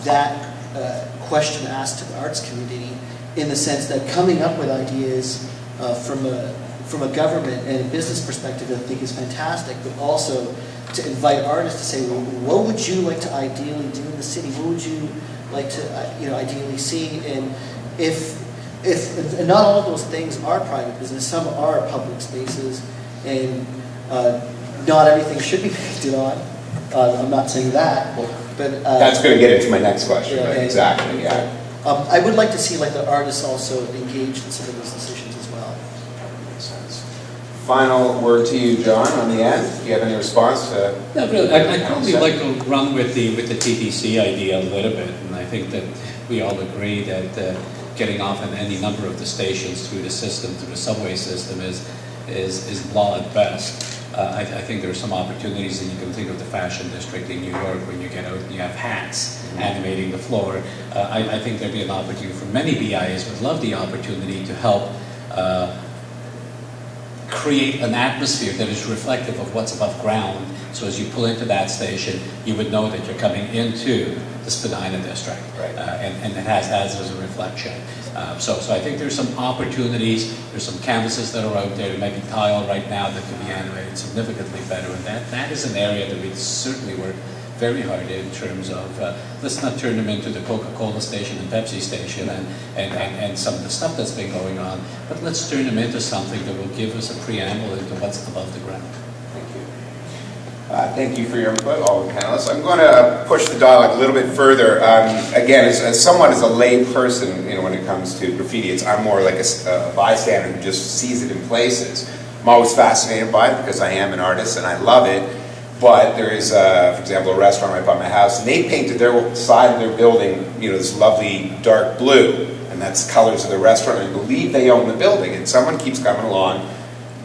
that question asked to the arts community, in the sense that coming up with ideas from a government and a business perspective, I think is fantastic, but also to invite artists to say, well, what would you like to ideally do in the city? What would you like to ideally see? And if not all of those things are private business, some are public spaces, and not everything should be painted on. I'm not saying that, but that's going to get into my next question. Yeah, right? Exactly. Yeah. I would like to see like the artists also engaged in some of those decisions as well. Makes sense. Final word to you, John, on the end. Do you have any response to? No, really. I'd probably like to run with the TTC idea a little bit, and I think that we all agree that getting off in any number of the stations through the system, through the subway system, is blah at best. I think there are some opportunities, and you can think of the fashion district in New York when you get out and you have hats animating the floor. I think there'd be an opportunity for many BIAs would love the opportunity to help create an atmosphere that is reflective of what's above ground. So as you pull into that station, you would know that you're coming into the Spadina district, right. And it has as a reflection. So I think there's some opportunities. There's some canvases that are out there that may be tile right now that could be animated significantly better, and that is an area that we certainly work very hard in terms of let's not turn them into the Coca-Cola station and Pepsi station and some of the stuff that's been going on, but let's turn them into something that will give us a preamble into what's above the ground. Thank you. Thank you for your input, all the panelists. I'm going to push the dialogue a little bit further. Again, as somewhat as a lay person, when it comes to graffiti, I'm more like a bystander who just sees it in places. I'm always fascinated by it because I am an artist and I love it. But there is, for example, a restaurant right by my house, and they painted their side of their building, this lovely dark blue, and that's the colors of the restaurant. I believe they own the building, and someone keeps coming along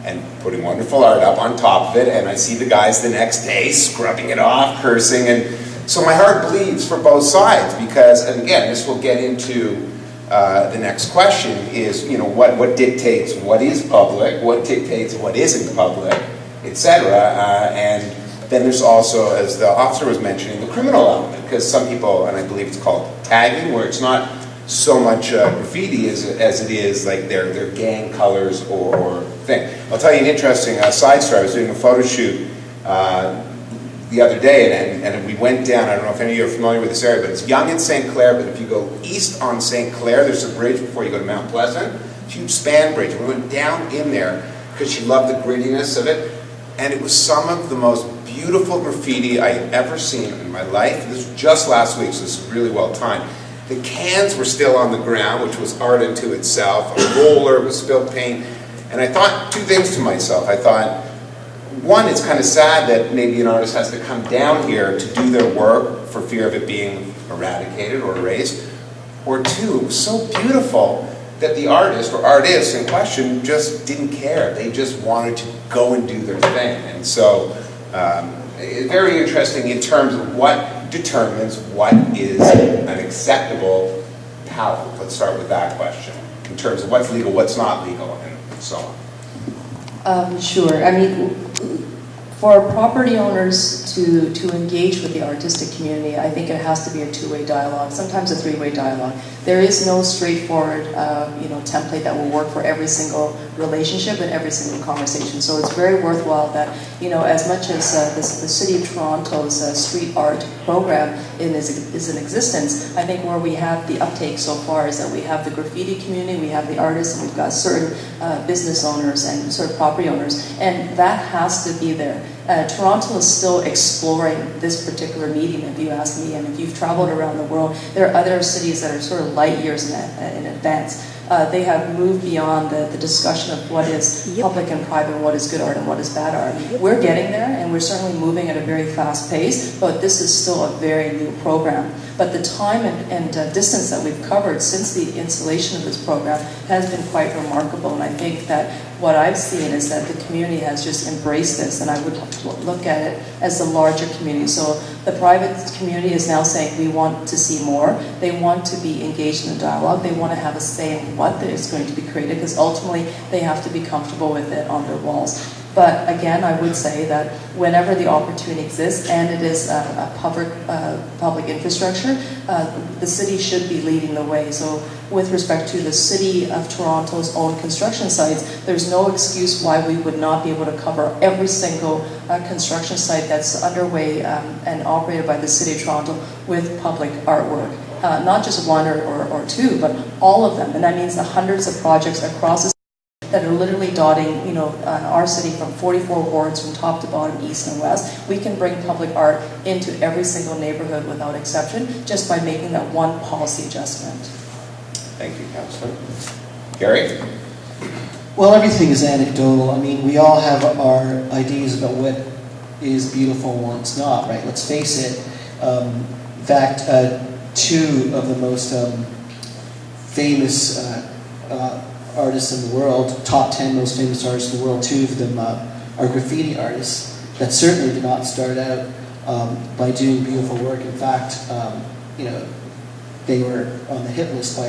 and putting wonderful art up on top of it, and I see the guys the next day scrubbing it off, cursing, and so my heart bleeds for both sides because, and again, this will get into the next question is, what dictates what is public, what dictates what isn't public, etc. And then there's also, as the officer was mentioning, the criminal element, because some people, and I believe it's called tagging, where it's not so much graffiti as it is like their gang colors or thing. I'll tell you an interesting side story. I was doing a photo shoot the other day, and we went down, I don't know if any of you are familiar with this area, but it's Yonge and St. Clair, but if you go east on St. Clair, there's a bridge before you go to Mount Pleasant, huge span bridge. We went down in there because she loved the grittiness of it, and it was some of the most beautiful graffiti I had ever seen in my life. This was just last week, so this is really well timed. The cans were still on the ground, which was art unto itself. A roller with spilled paint. And I thought two things to myself. I thought, one, it's kind of sad that maybe an artist has to come down here to do their work for fear of it being eradicated or erased. Or two, it was so beautiful that the artist or artists in question just didn't care. They just wanted to go and do their thing. And so, very interesting in terms of what determines what is an acceptable palette. Let's start with that question. In terms of what's legal, what's not legal, and so on. Sure. I mean, for property owners to engage with the artistic community, I think it has to be a two-way dialogue, sometimes a three-way dialogue. There is no straightforward template that will work for every single relationship and every single conversation. So it's very worthwhile that, as much as the City of Toronto's street art program is in existence, I think where we have the uptake so far is that we have the graffiti community, we have the artists, and we've got certain business owners and sort of property owners, and that has to be there. Toronto is still exploring this particular medium, if you ask me, and if you've traveled around the world, there are other cities that are sort of light years in advance. They have moved beyond the discussion of what is public and private, what is good art and what is bad art. We're getting there, and we're certainly moving at a very fast pace, but this is still a very new program. But the time and distance that we've covered since the installation of this program has been quite remarkable, and I think that what I've seen is that the community has just embraced this, and I would look at it as the larger community. So the private community is now saying we want to see more. They want to be engaged in the dialogue. They want to have a say in what is going to be created, because ultimately they have to be comfortable with it on their walls. But again, I would say that whenever the opportunity exists, and it is a public infrastructure, the city should be leading the way. So with respect to the City of Toronto's own construction sites, there's no excuse why we would not be able to cover every single construction site that's underway and operated by the City of Toronto with public artwork. Not just one or two, but all of them. And that means the hundreds of projects across the that are literally dotting, our city from 44 wards from top to bottom, east and west. We can bring public art into every single neighborhood without exception, just by making that one policy adjustment. Thank you, Councillor. Gary? Well, everything is anecdotal. I mean, we all have our ideas about what is beautiful and what's not, right? Let's face it. In fact, two of the most famous artists in the world, top 10 most famous artists in the world, two of them are graffiti artists that certainly did not start out by doing beautiful work. In fact, they were on the hit list by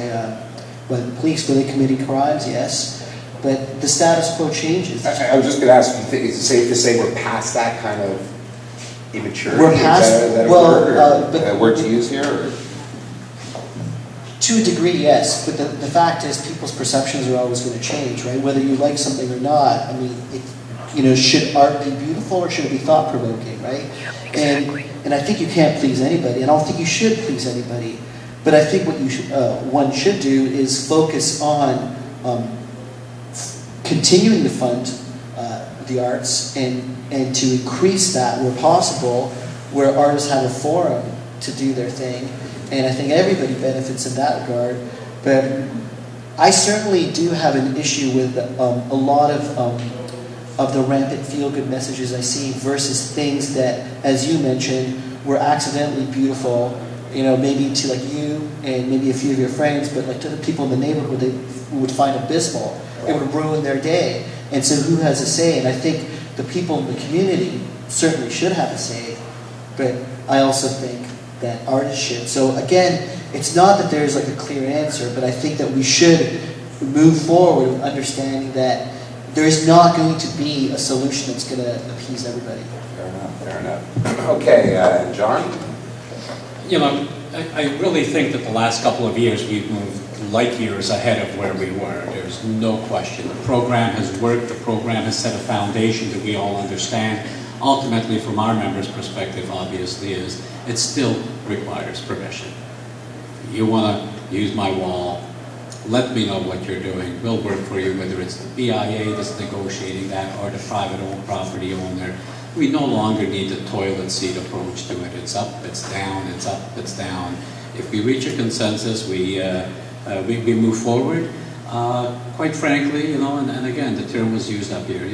the police. Were they committing crimes? Yes. But the status quo changes. I was just going to ask, you think it's safe to say we're past that kind of immaturity? We're past, is that a word to use here? Or? To a degree, yes, but the fact is people's perceptions are always going to change, right? Whether you like something or not. I mean, should art be beautiful or should it be thought-provoking, right? And I think you can't please anybody, and I don't think you should please anybody. But I think what one should do is focus on continuing to fund the arts and to increase that where possible, where artists have a forum to do their thing. And I think everybody benefits in that regard. But I certainly do have an issue with a lot of the rampant feel-good messages I see versus things that, as you mentioned, were accidentally beautiful, maybe to like you and maybe a few of your friends, but like to the people in the neighborhood they would find abysmal. It would ruin their day. And so who has a say? And I think the people in the community certainly should have a say, but I also think that artists should. So again, it's not that there's like a clear answer, but I think that we should move forward with understanding that there is not going to be a solution that's going to appease everybody. Fair enough. Okay, John? I really think that the last couple of years we've moved light years ahead of where we were. There's no question. The program has worked. The program has set a foundation that we all understand. Ultimately, from our members' perspective, obviously, is it still requires permission. You want to use my wall, let me know what you're doing. We'll work for you, whether it's the BIA that's negotiating that or the private-owned property owner. We no longer need the toilet seat approach to it. It's up, it's down, it's up, it's down. If we reach a consensus, we move forward. Quite frankly, and again, the term was used up here,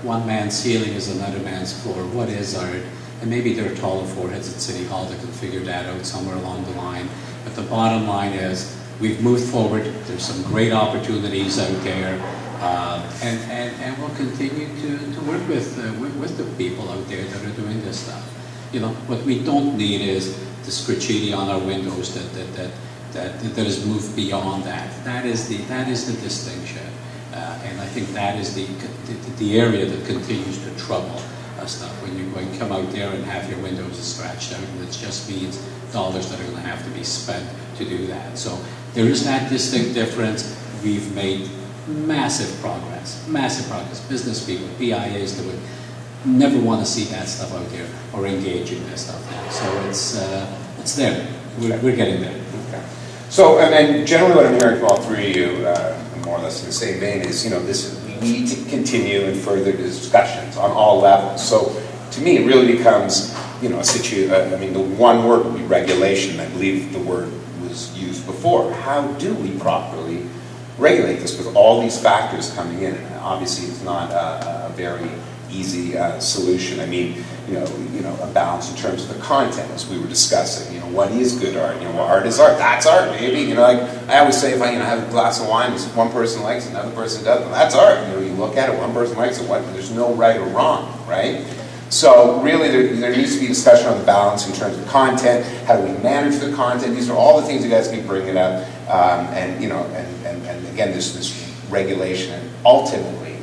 one man's ceiling is another man's floor. What is art? And maybe there are taller foreheads at City Hall that can figure that out somewhere along the line. But the bottom line is, we've moved forward. There's some great opportunities out there. And we'll continue to work with the people out there that are doing this stuff. What we don't need is this graffiti on our windows that has moved beyond that. That is the distinction, and I think that is the area that continues to trouble stuff. When you come out there and have your windows scratched out, and it just means dollars that are going to have to be spent to do that. So there is that distinct difference. We've made massive progress. Business people, BIAs that would never want to see that stuff out there or engage in that stuff now. So it's there. We're getting there. Okay. So, and generally what I'm hearing from all three of you, more or less in the same vein, is we need to continue and further discussions on all levels. So to me, it really becomes, you know, I mean, the one word would be regulation. I believe the word was used before. How do we properly regulate this with all these factors coming in? And obviously, it's not a very easy solution. I mean, you know, a balance in terms of the content, as we were discussing. You know, what is good art? You know, what art is art? That's art, baby. You know, like I always say, if I have a glass of wine, one person likes it, another person doesn't. That's art. You know, you look at it, one person likes it, there's no right or wrong, right? So really, there needs to be discussion on the balance in terms of content. How do we manage the content? These are all the things you guys keep bringing up, and you know, and again, this regulation, and ultimately,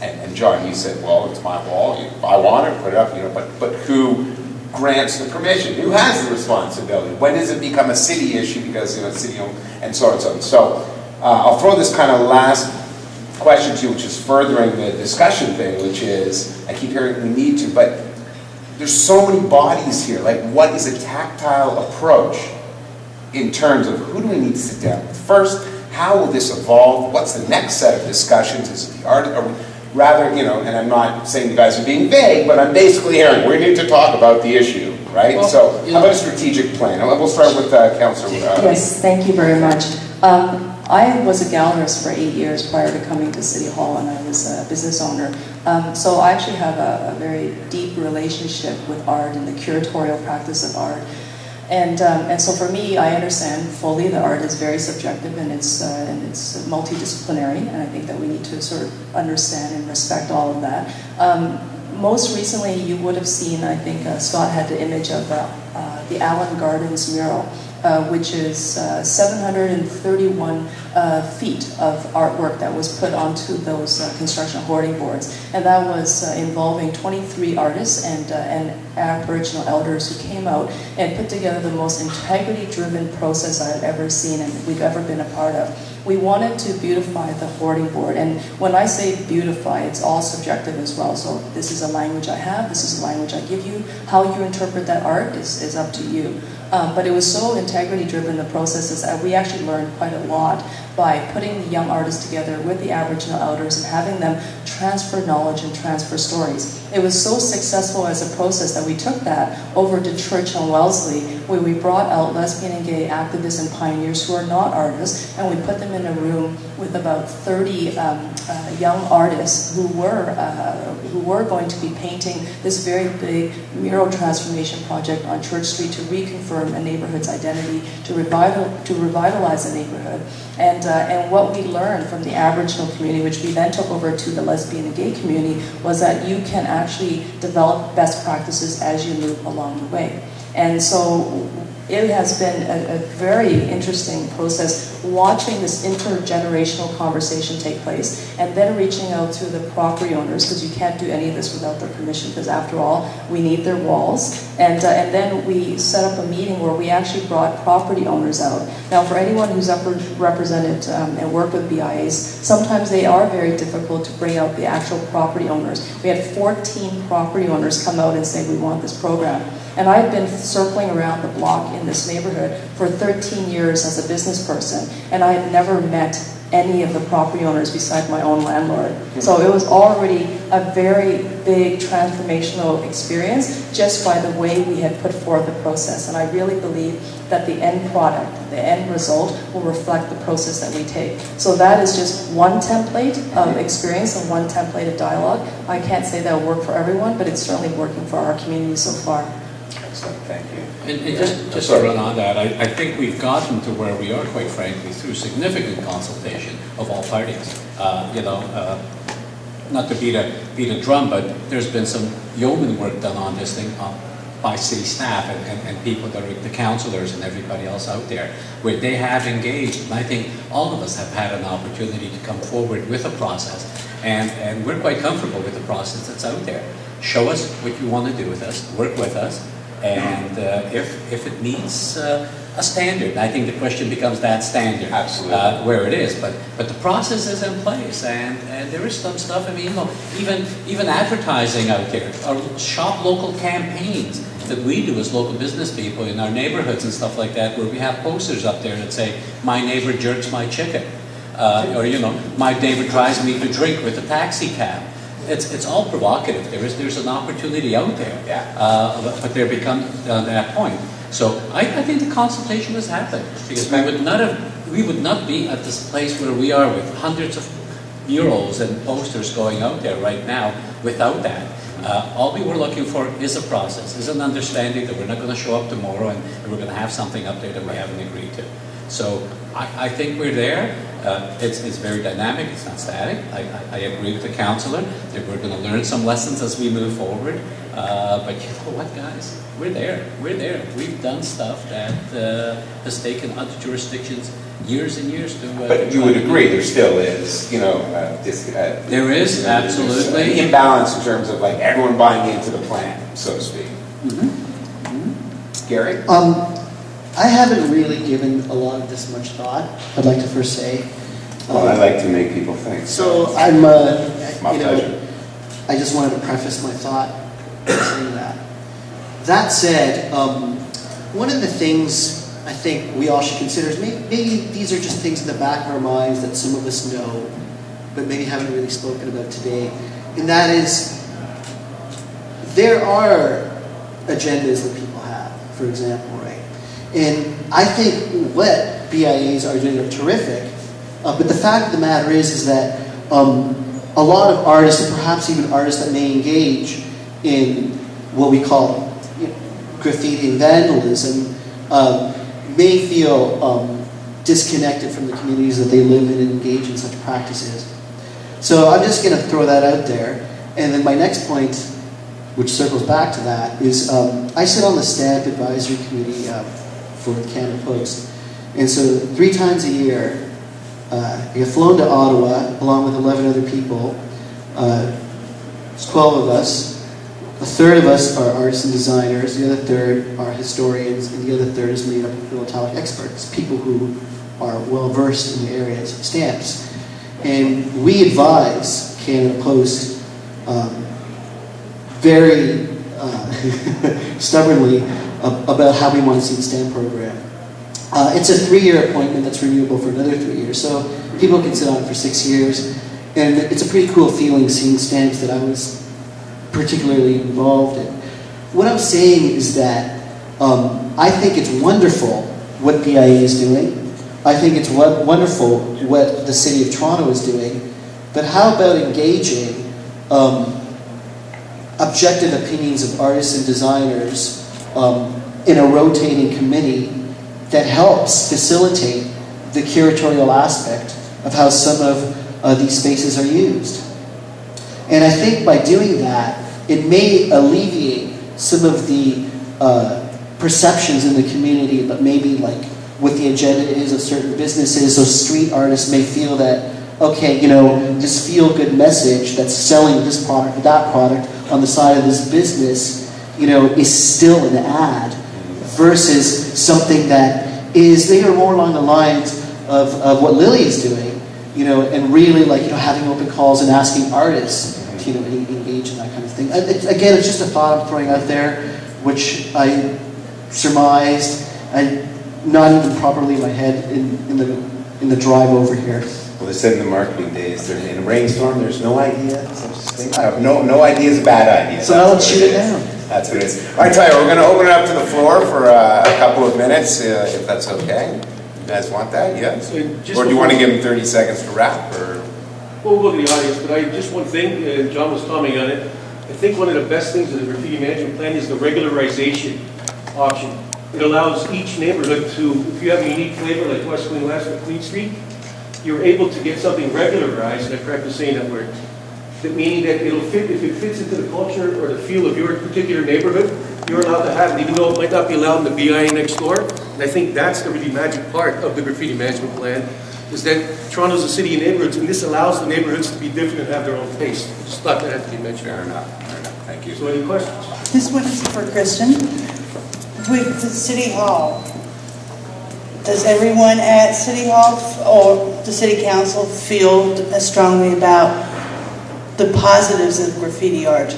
and John, you said, well, it's my wall. If I want it, put it up. You know, but who grants the permission? Who has the responsibility? When does it become a city issue because, you know, city owned, and so on and so on. So I'll throw this kind of last question to you, which is furthering the discussion thing, which is, I keep hearing we need to, but there's so many bodies here. Like, what is a tactile approach in terms of who do we need to sit down with? First, how will this evolve? What's the next set of discussions? Is it the art? Are we, rather, you know, and I'm not saying you guys are being vague, but I'm basically hearing we need to talk about the issue, right? Well, so how about a strategic plan? We'll start with Councillor. Yes, thank you very much. I was a gallerist for 8 years prior to coming to City Hall, and I was a business owner. So I actually have a very deep relationship with art and the curatorial practice of art. And so for me, I understand fully that art is very subjective and it's multidisciplinary, and I think that we need to sort of understand and respect all of that. Most recently, you would have seen, I think Scott had the image of the Allen Gardens mural, which is 731 feet of artwork that was put onto those construction hoarding boards. And that was involving 23 artists and Aboriginal elders who came out and put together the most integrity-driven process I've ever seen and we've ever been a part of. We wanted to beautify the hoarding board, and when I say beautify, it's all subjective as well. So this is a language I have, this is a language I give you. How you interpret that art is up to you. But it was so integrity-driven, the processes, that we actually learned quite a lot by putting the young artists together with the Aboriginal elders and having them transfer knowledge and transfer stories. It was so successful as a process that we took that over to Churchill and Wellesley, where we brought out lesbian and gay activists and pioneers who are not artists, and we put them in a room with about 30 young artists who were going to be painting this very big mural transformation project on Church Street to reconfirm a neighborhood's identity, to revitalize a neighborhood. And what we learned from the Aboriginal community, which we then took over to the lesbian and gay community, was that you can actually develop best practices as you move along the way. And so it has been a very interesting process watching this intergenerational conversation take place and then reaching out to the property owners, because you can't do any of this without their permission, because after all, we need their walls. And then we set up a meeting where we actually brought property owners out. Now, for anyone who's represented and worked with BIAs, sometimes they are very difficult to bring out the actual property owners. We had 14 property owners come out and say, we want this program. And I've been circling around the block in this neighborhood for 13 years as a business person, and I had never met any of the property owners besides my own landlord. So it was already a very big transformational experience just by the way we had put forth the process. And I really believe that the end product, the end result, will reflect the process that we take. So that is just one template of experience and one template of dialogue. I can't say that will work for everyone, but it's certainly working for our community so far. Excellent, thank you. And just to run on that, I think we've gotten to where we are, quite frankly, through significant consultation of all parties. Not to beat a drum, but there's been some yeoman work done on this thing by city staff and people that are the councillors and everybody else out there, where they have engaged. And I think all of us have had an opportunity to come forward with a process, and we're quite comfortable with the process that's out there. Show us what you want to do with us, work with us, and if it meets a standard, I think the question becomes that standard, absolutely, where it is. But the process is in place, and there is some stuff. I mean, even advertising out there, or shop local campaigns that we do as local business people in our neighborhoods and stuff like that, where we have posters up there that say, "My neighbor jerks my chicken," or my neighbor drives me to drink with a taxi cab. it's all provocative. There's an opportunity out there, but there becomes that point. So I think the consultation has happened, because we would not be at this place where we are with hundreds of murals and posters going out there right now without that. All we were looking for is a process, is an understanding that we're not going to show up tomorrow and we're going to have something up there that we haven't agreed to. So I think we're there. It's very dynamic, it's not static. I agree with the councillor that we're going to learn some lessons as we move forward. But you know what, guys? We're there. We've done stuff that has taken other jurisdictions years and years to... But you would agree there still is, you know, there is, absolutely. An imbalance in terms of like everyone buying into the plan, so to speak. Gary? I haven't really given a lot of this much thought, I'd like to first say. Well, I like to make people think. So I'm, my pleasure. I just wanted to preface my thought by saying that. That said, one of the things I think we all should consider is maybe these are just things in the back of our minds that some of us know, but maybe haven't really spoken about today. And that is, there are agendas that people have, for example, right? And I think what BIAs are doing are terrific, but the fact of the matter is that a lot of artists, and perhaps even artists that may engage in what we call graffiti and vandalism, may feel disconnected from the communities that they live in and engage in such practices. So I'm just going to throw that out there. And then my next point, which circles back to that, is I sit on the Stamp Advisory Committee for the Canada Post. And so 3 times a year, I get flown to Ottawa along with 11 other people. It's 12 of us. A third of us are artists and designers, the other third are historians, and the other third is made up of philatelic experts, people who are well versed in the areas of stamps. And we advise Canada Post very stubbornly about how we want to see the stamp program. It's a 3-year appointment that's renewable for another 3 years, so people can sit on it for 6 years. And it's a pretty cool feeling seeing stamps that I was particularly involved in. What I'm saying is that I think it's wonderful what BIA is doing. I think it's wonderful what the City of Toronto is doing. But how about engaging objective opinions of artists and designers in a rotating committee that helps facilitate the curatorial aspect of how some of these spaces are used? And I think by doing that, it may alleviate some of the perceptions in the community that maybe like what the agenda is of certain businesses. So street artists may feel that, okay, you know, this feel-good message that's selling this product or that product on the side of this business, you know, is still an ad versus something that is, they are more along the lines of what Lily is doing, you know, and really like, you know, having open calls and asking artists, you know, engage in that kind of thing. Again, it's just a thought I'm throwing out there, which I surmised, not even properly in my head in the drive over here. Well, they said in the marketing days, in a rainstorm, there's no idea. No idea is a bad idea. So now let's shoot it down. That's what it is. All right, Tyler, we're going to open it up to the floor for a couple of minutes, if that's okay. You guys want that? Yes? Or do you want to give them 30 seconds to wrap? Or? Well, we'll go to the audience, but just one thing, John was commenting on it. I think one of the best things of the graffiti management plan is the regularization option. It allows each neighborhood to, if you have a unique flavor like West Queen West or Queen Street, you're able to get something regularized, and I'm correct in saying that word, meaning that it'll fit, if it fits into the culture or the feel of your particular neighborhood, you're allowed to have it, even though it might not be allowed in the BIA next door. And I think that's the really magic part of the graffiti management plan, is that Toronto's a city of neighborhoods, and this allows the neighborhoods to be different and have their own taste. Just thought that had to be mentioned. Fair enough. Thank you. So any questions? This one is for Kristen. With the City Hall, does everyone at City Hall or the City Council feel as strongly about the positives of graffiti art?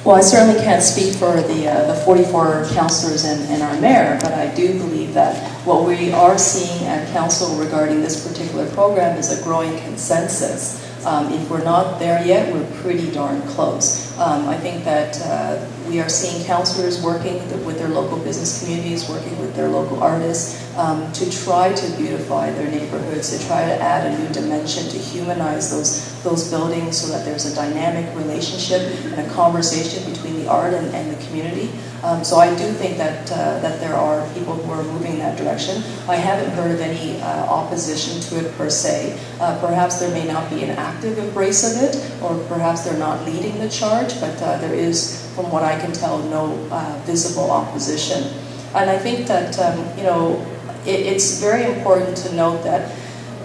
Well, I certainly can't speak for the 44 councillors and our mayor, but I do believe that what we are seeing at council regarding this particular program is a growing consensus If we're not there yet, we're pretty darn close. I think that we are seeing councillors working with their local business communities, working with their local artists to try to beautify their neighborhoods, to try to add a new dimension, to humanize those buildings so that there's a dynamic relationship and a conversation between the art and the community. So I do think that there are people who are moving in that direction. I haven't heard of any opposition to it per se. Perhaps there may not be an active embrace of it, or perhaps they're not leading the charge, but there is, from what I can tell, no visible opposition. And I think that, it's very important to note that,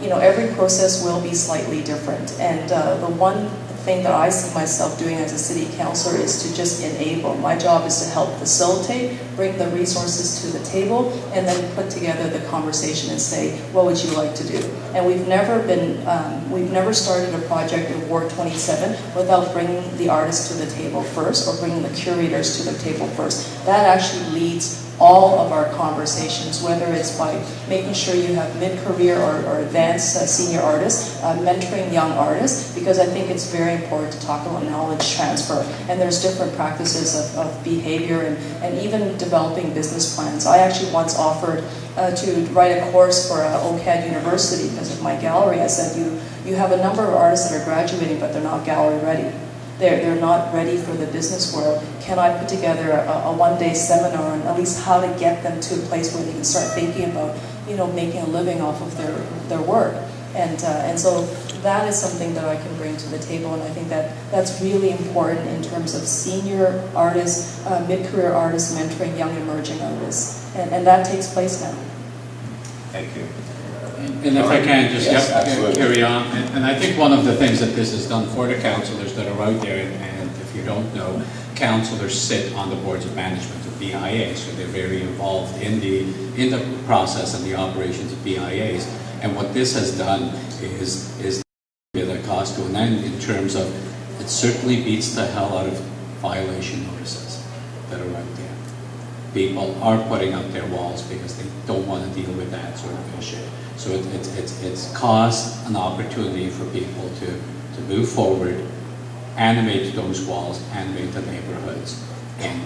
every process will be slightly different. And the one thing that I see myself doing as a city councillor is to just enable. My job is to help facilitate, bring the resources to the table, and then put together the conversation and say, what would you like to do? And we've never started a project in Ward 27 without bringing the artists to the table first, or bringing the curators to the table first. That actually leads all of our conversations, whether it's by making sure you have mid-career or advanced senior artists, mentoring young artists, because I think it's very important to talk about knowledge transfer. And there's different practices of behavior and even developing business plans. I actually once offered to write a course for OCAD University because of my gallery. I said, you have a number of artists that are graduating, but they're not gallery ready. They're not ready for the business world. Can I put together a one-day seminar on at least how to get them to a place where they can start thinking about, making a living off of their work? And so that is something that I can bring to the table, and I think that that's really important in terms of senior artists, mid-career artists mentoring young emerging artists, and that takes place now. Thank you. And if I can just yes, carry on, and I think one of the things that this has done for the councillors that are out there, and if you don't know, councillors sit on the boards of management of BIA, so they're very involved in the process and the operations of BIAs. And what this has done is get a cost to an end in terms of, it certainly beats the hell out of violation notices that are out there. People are putting up their walls because they don't want to deal with that sort of issue. So it's caused an opportunity for people to move forward, animate those walls, animate the neighborhoods, and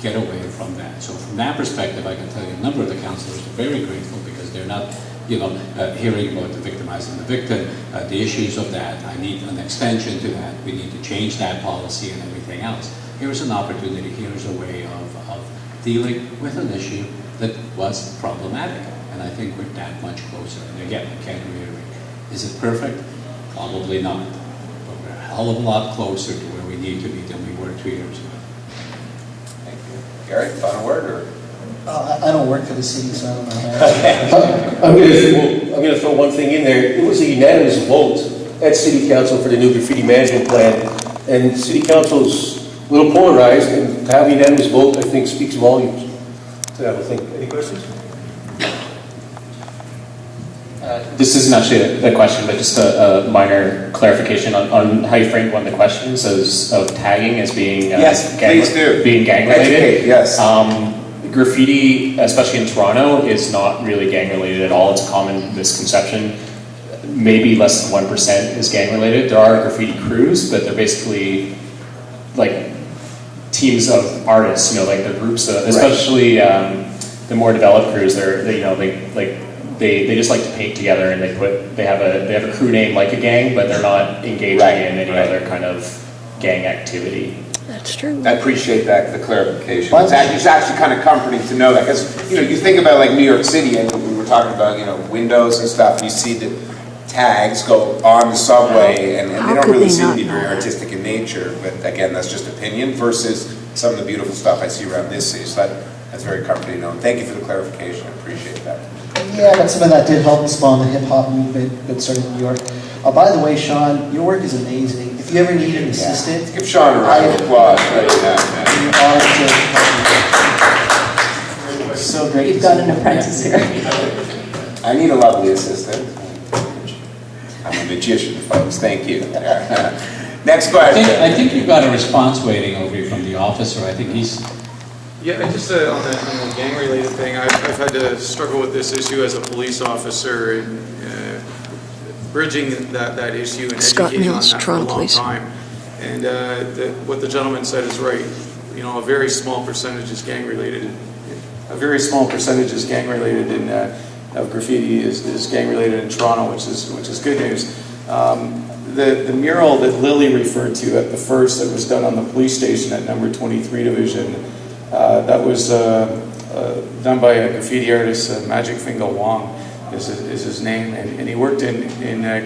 get away from that. So from that perspective, I can tell you a number of the councillors are very grateful because they're not, hearing about the victimizing the victim, the issues of that. I need an extension to that. We need to change that policy and everything else. Here's an opportunity. Here's a way of dealing with an issue that was problematic. And I think we're that much closer. And again, I can't reiterate. Is it perfect? Probably not. But we're a hell of a lot closer to where we need to be than we were 2 years ago. Thank you. Gary, final word? Or? I don't work for the city, so I don't know. I'm going to throw one thing in there. It was a unanimous vote at City Council for the new graffiti management plan. And City Council's a little polarized, and to have a unanimous vote, I think, speaks volumes to that whole thing. Any questions? This isn't actually a question, but just a minor clarification on how you framed one of the questions of tagging as being yes, please do. Being gang related. Educate, yes. Graffiti, especially in Toronto, is not really gang related at all. It's a common misconception. Maybe less than 1% is gang related. There are graffiti crews, but they're basically like teams of artists. Like the groups, especially the more developed crews. They just like to paint together, and they have a crew name like a gang, but they're not engaging in any other kind of gang activity. That's true. I appreciate that, the clarification. It's actually kind of comforting to know that, because you think about like New York City, and we were talking about windows and stuff, and you see the tags go on the subway, and they don't really seem to be very artistic in nature. But again, that's just opinion versus some of the beautiful stuff I see around this city. So that's very comforting to know. And thank you for the clarification. I appreciate that. Yeah, that's something that did help spawn the hip-hop movement that started in New York. By the way, Sean, your work is amazing. If you ever need an assistant... Let's give Sean a round of applause right now, man. You're so great. You've got an apprentice here. I need a lovely assistant. I'm a magician, folks. Thank you. Next question. I think you've got a response waiting over you from the officer. I think he's... Yeah, just on the gang-related thing, I've had to struggle with this issue as a police officer, and bridging that issue and Scott educating Mills, on that Toronto for a long Police. time. And what the gentleman said is right. You know, a very small percentage is gang related. A very small percentage is gang related of graffiti is gang related in Toronto, which is good news. The mural that Lily referred to at the first that was done on the police station at number 23 Division, that was done by a graffiti artist, Magic Finger Wong is his name, and he worked in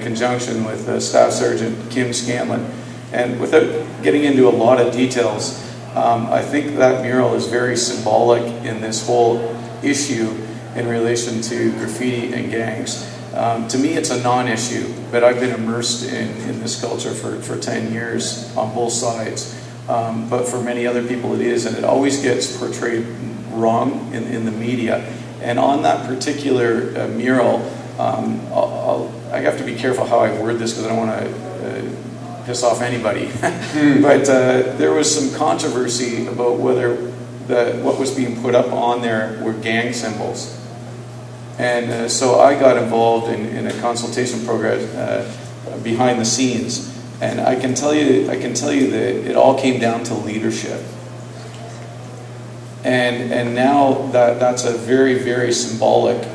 conjunction with Staff Sergeant Kim Scanlon. And without getting into a lot of details, I think that mural is very symbolic in this whole issue in relation to graffiti and gangs. To me, it's a non-issue, but I've been immersed in this culture for 10 years on both sides. But for many other people it is, and it always gets portrayed wrong in the media. And on that particular mural, I have to be careful how I word this because I don't want to piss off anybody. But there was some controversy about whether what was being put up on there were gang symbols. And so I got involved in a consultation program behind the scenes, and I can tell you that it all came down to leadership. And now that's a very, very symbolic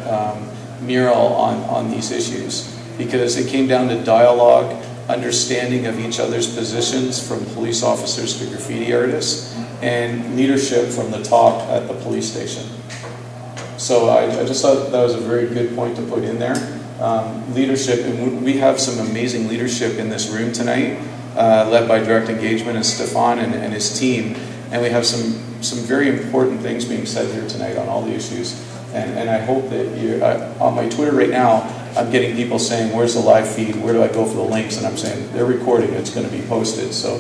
mural on these issues, because it came down to dialogue, understanding of each other's positions, from police officers to graffiti artists, and leadership from the top at the police station. So I just thought that was a very good point to put in there. Leadership, and we have some amazing leadership in this room tonight, led by Direct Engagement and Stefan and his team, and we have some very important things being said here tonight on all the issues. And I hope that you, on my Twitter right now, I'm getting people saying, where's the live feed, where do I go for the links? And I'm saying, they're recording, it's going to be posted. So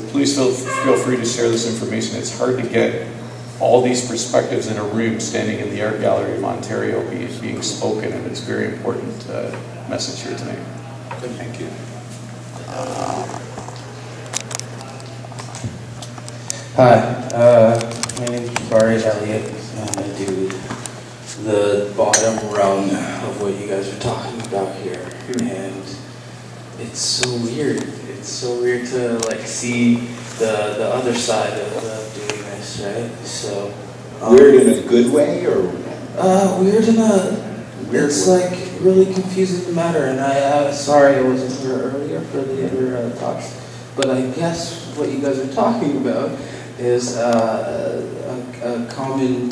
please feel free to share this information. It's hard to get all these perspectives in a room standing in the Art Gallery of Ontario being spoken, and it's a very important message here tonight. Thank you. Hi, my name is Barry Elliott. I'm going to do the bottom rung of what you guys are talking about here, and it's so weird. It's so weird to like see the other side of doing this, right? So weird in a good way, or weird in a it's like really confusing the matter. And sorry I wasn't here earlier for the other talks, but I guess what you guys are talking about is a common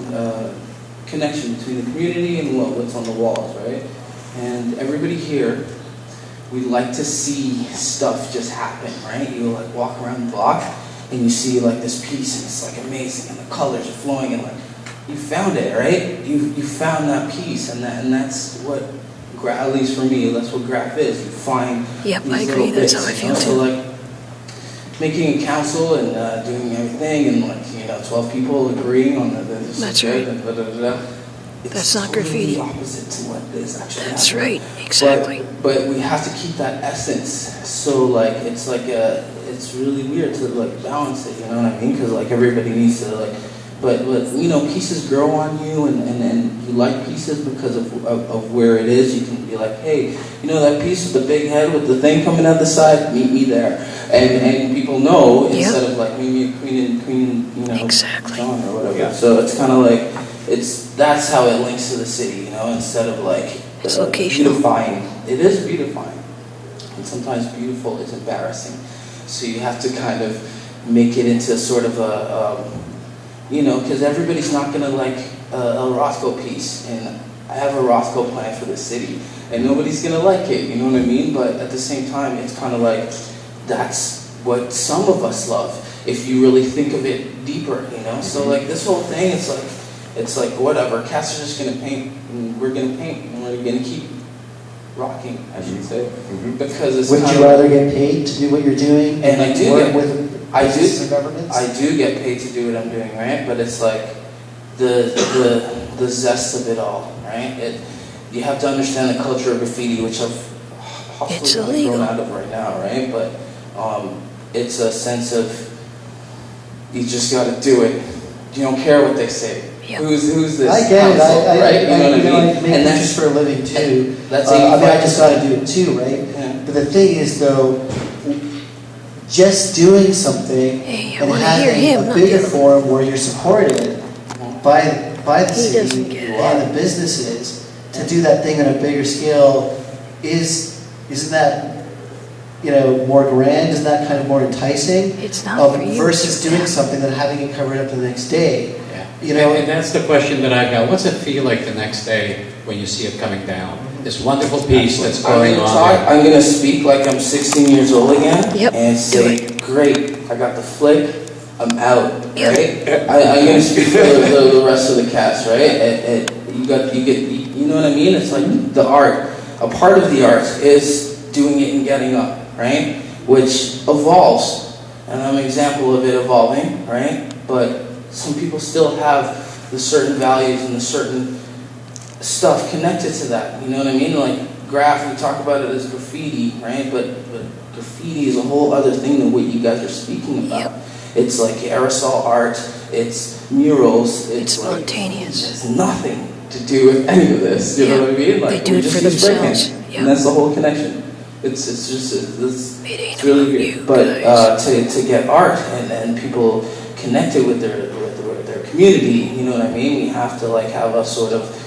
connection between the community and what's on the walls, right? And everybody here, we like to see stuff just happen, right? You like walk around the block and you see like this piece and it's like amazing and the colors are flowing and like you found it, right? You found that piece, and that's what, at least for me, that's what graph is. You find Yep, these I agree. little That's bits, how I you feel know? too. So like making a council and doing everything and like 12 people agreeing on this. That's right. And That's not graffiti. Opposite to what is actually That's happening. right, exactly. But we have to keep that essence. So like it's really weird to like balance it. You know what I mean? Because like everybody needs to like. But pieces grow on you, and you like pieces because of where it is. You can be like, hey, that piece with the big head with the thing coming out the side, meet me there. And people know instead of like meet me at Queen, exactly. John or whatever. Yeah. So it's kind of like that's how it links to the city, instead of like it's locational. Beautifying. It is beautifying, and sometimes beautiful is embarrassing. So you have to kind of make it into sort of a because everybody's not going to like a Rothko piece, and I have a Rothko plan for the city, and nobody's going to like it, you know what I mean? But at the same time, it's kind of like, that's what some of us love, if you really think of it deeper, So like this whole thing, it's like whatever, cats are just going to paint, and we're going to paint, and we're going to keep rocking, I should say, because it's Would you rather get paid to do what you're doing? And I do work get with I do get paid to do what I'm doing, right? But it's like the zest of it all, right? You have to understand the culture of graffiti, which I've hopefully grown out of right now, right? But it's a sense of you just got to do it. You don't care what they say. Who's this? I get it. council, right? You know what I mean? I make pictures for a living too. That's I mean, I just got to do it too, right? Yeah. But the thing is, though, just doing something and having a bigger forum where you're supported by the city and the businesses to do that thing on a bigger scale isn't that more grand? Isn't that kind of more enticing? It's not for you. Versus doing something and having it covered up the next day. And that's the question that I've got. What's it feel like the next day when you see it coming down? This wonderful piece that's going on. I'm going to speak like I'm 16 years old again and say, Do great, I got the flick, I'm out, right? I'm going to speak for the rest of the cast, right? You know what I mean? It's like the art. A part of the art is doing it and getting up, right? Which evolves, and I'm an example of it evolving, right? But some people still have the certain values and the certain stuff connected to that. You know what I mean? Like we talk about it as graffiti, right? But graffiti is a whole other thing than what you guys are speaking about. It's like aerosol art, it's murals, it's spontaneous. It has nothing to do with any of this. You know what I mean? Like, they do it for themselves. And that's the whole connection. It's really weird. But to get art and people connected with their community, you know what I mean? We have to like have a sort of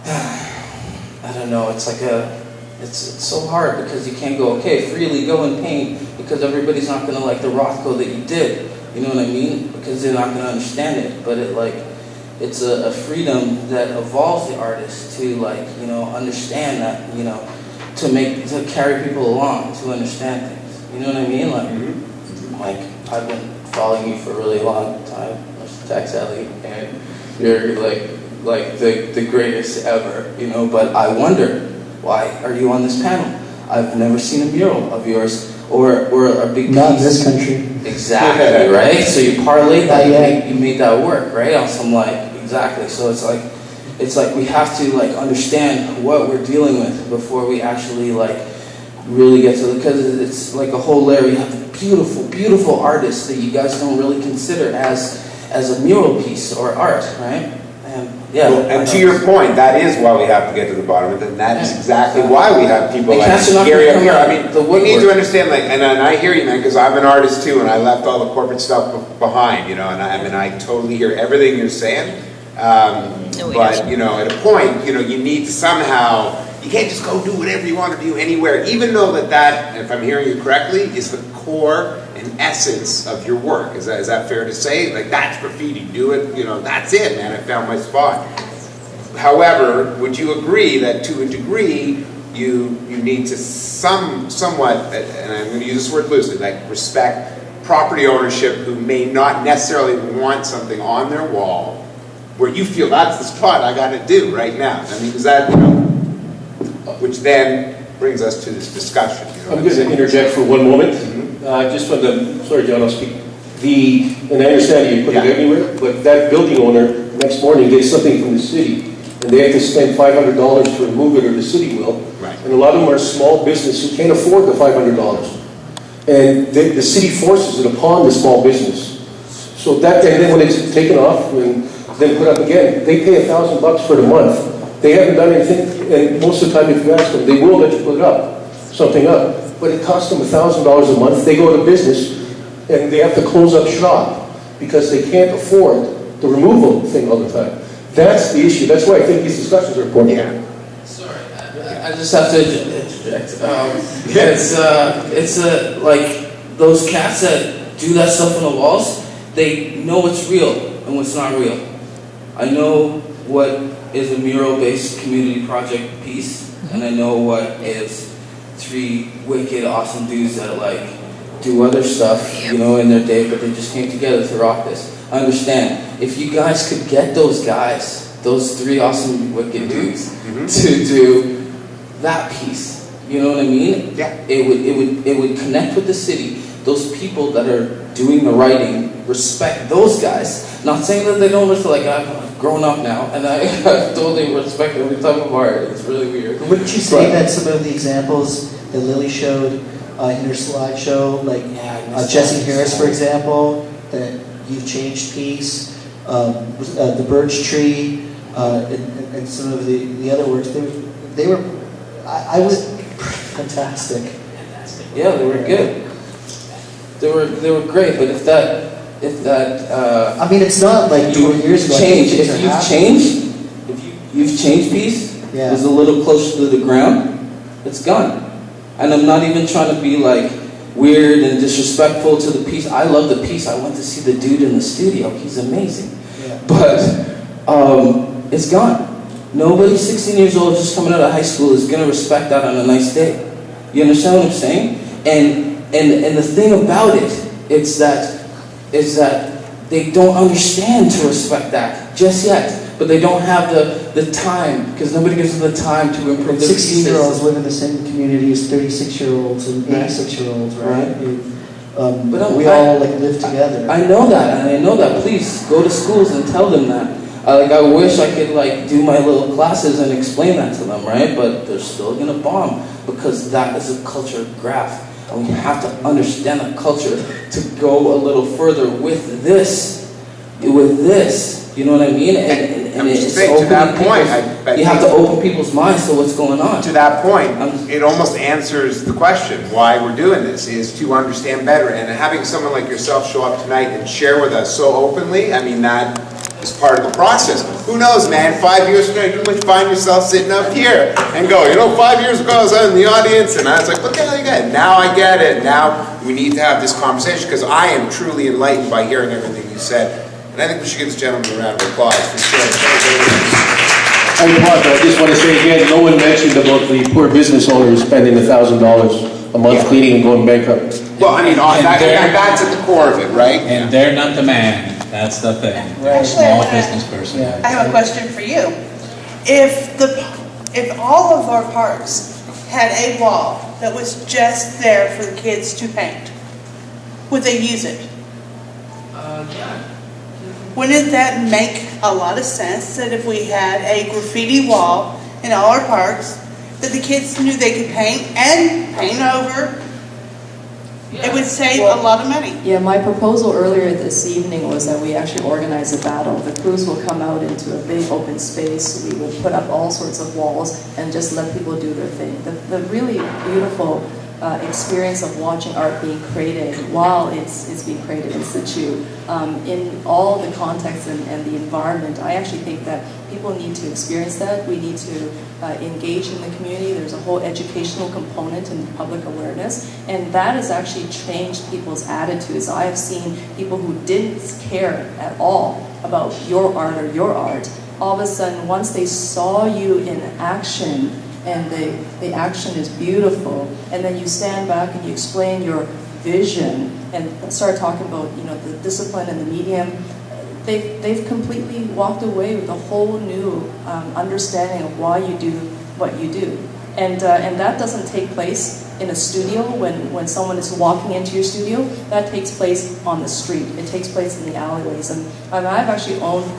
I don't know. It's like it's so hard because you can't go freely go and paint because everybody's not gonna like the Rothko that you did. You know what I mean? Because they're not gonna understand it. But it's a freedom that evolves the artist to understand that to carry people along to understand things. You know what I mean? Like I've been following you for a really long time, Tax Alley, and you're like the greatest ever, but I wonder, why are you on this panel? I've never seen a mural of yours or a big piece. Not in this country. Exactly, right? So you parlayed that, you made that work, right? On some exactly. So it's like we have to understand what we're dealing with before we actually really get to because it's like a whole layer. You have beautiful, beautiful artists that you guys don't really consider as a mural piece or art, right? And to your point, that is why we have to get to the bottom of it, and that is exactly why we have people like Gary up here. I mean, we need to understand, and I hear you, man, because I'm an artist too, and I left all the corporate stuff behind, and I totally hear everything you're saying. But at a point, you need to somehow. You can't just go do whatever you want to do anywhere, even though that, if I'm hearing you correctly, is the core and essence of your work. Is that fair to say? Like, that's graffiti. Do it, that's it, man. I found my spot. However, would you agree that to a degree, you need to somewhat, and I'm going to use this word loosely, respect property ownership who may not necessarily want something on their wall where you feel that's the spot I got to do right now. I mean, is that, which then brings us to this discussion. I'm going to interject for one moment. Just from sorry, John, I'll speak. And I understand you put it everywhere, but that building owner next morning gets something from the city, and they have to spend $500 to remove it, or the city will. Right. And a lot of them are small business who can't afford the $500, and the city forces it upon the small business. So and then when it's taken off and then put up again, they pay $1,000 for the month. They haven't done anything, and most of the time, if you ask them, they will let you put something up. But it costs them $1,000 a month. They go to business, and they have to close up shop because they can't afford the removal thing all the time. That's the issue. That's why I think these discussions are important. Sorry, I just have to interject. It's like those cats that do that stuff on the walls. They know what's real and what's not real. I know what is a mural-based community project piece, and I know what is 3 wicked, awesome dudes that do other stuff, in their day, but they just came together to rock this. I understand. If you guys could get those guys, those 3 awesome, wicked dudes, to do that piece, you know what I mean? Yeah. It would connect with the city. Those people that are doing the writing respect those guys. Not saying that they don't respect, I've grown up now, and I totally respect every type of art. It's really weird. Wouldn't you say that some of the examples that Lily showed in her slideshow, Jesse Harris, for example, that you've changed piece, the birch tree, and some of the other works. They were I was fantastic. Yeah, they were good. They were great. But if that I mean, it's not like 2 years ago. If you've changed piece, is a little closer to the ground, it's gone. And I'm not even trying to be like weird and disrespectful to the piece. I love the piece. I went to see the dude in the studio. He's amazing. Yeah. But it's gone. Nobody 16 years old just coming out of high school is gonna respect that on a nice day. You understand what I'm saying? And the thing about it is that they don't understand to respect that just yet. But they don't have the time, because nobody gives them the time to improve their 16-year-olds live in the same community as 36-year-olds and 86-year-olds, right? But we all like live together. I know that, and I know that. Please go to schools and tell them that. I wish I could do my little classes and explain that to them, right? But they're still gonna bomb, because that is a culture of graph, and we have to understand the culture to go a little further with this. You know what I mean? And it's to that point, you have to open people's minds to what's going on. To that point, it almost answers the question why we're doing this, is to understand better. And having someone like yourself show up tonight and share with us so openly, I mean, that is part of the process. Who knows, man, 5 years from now, you might find yourself sitting up here and go, 5 years ago I was out in the audience and I was like, what the hell you got? Now I get it. Now we need to have this conversation, because I am truly enlightened by hearing everything you said. And I think we should give this gentleman a round of applause for sharing. And I just want to say again, no one mentioned about the poor business owners spending $1,000 a month cleaning and going bankrupt. Well, I mean, that's at the core of it, right? And they're not the man. That's the thing. They're a small business person. I have a question for you. If all of our parks had a wall that was just there for the kids to paint, would they use it? Yeah. Wouldn't that make a lot of sense, that if we had a graffiti wall in all our parks, that the kids knew they could paint and paint over? It would save a lot of money. Yeah, my proposal earlier this evening was that we actually organize a battle. The crews will come out into a big open space. We will put up all sorts of walls and just let people do their thing. The really beautiful experience of watching art being created while it's being created in situ, in all the context and the environment. I actually think that people need to experience that. We need to engage in the community. There's a whole educational component and public awareness, and that has actually changed people's attitudes. I have seen people who didn't care at all about your art or your art, all of a sudden, once they saw you in action, and the action is beautiful, and then you stand back and you explain your vision and start talking about the discipline and the medium, they've completely walked away with a whole new understanding of why you do what you do. And that doesn't take place in a studio when someone is walking into your studio. That takes place on the street. It takes place in the alleyways. And I've actually owned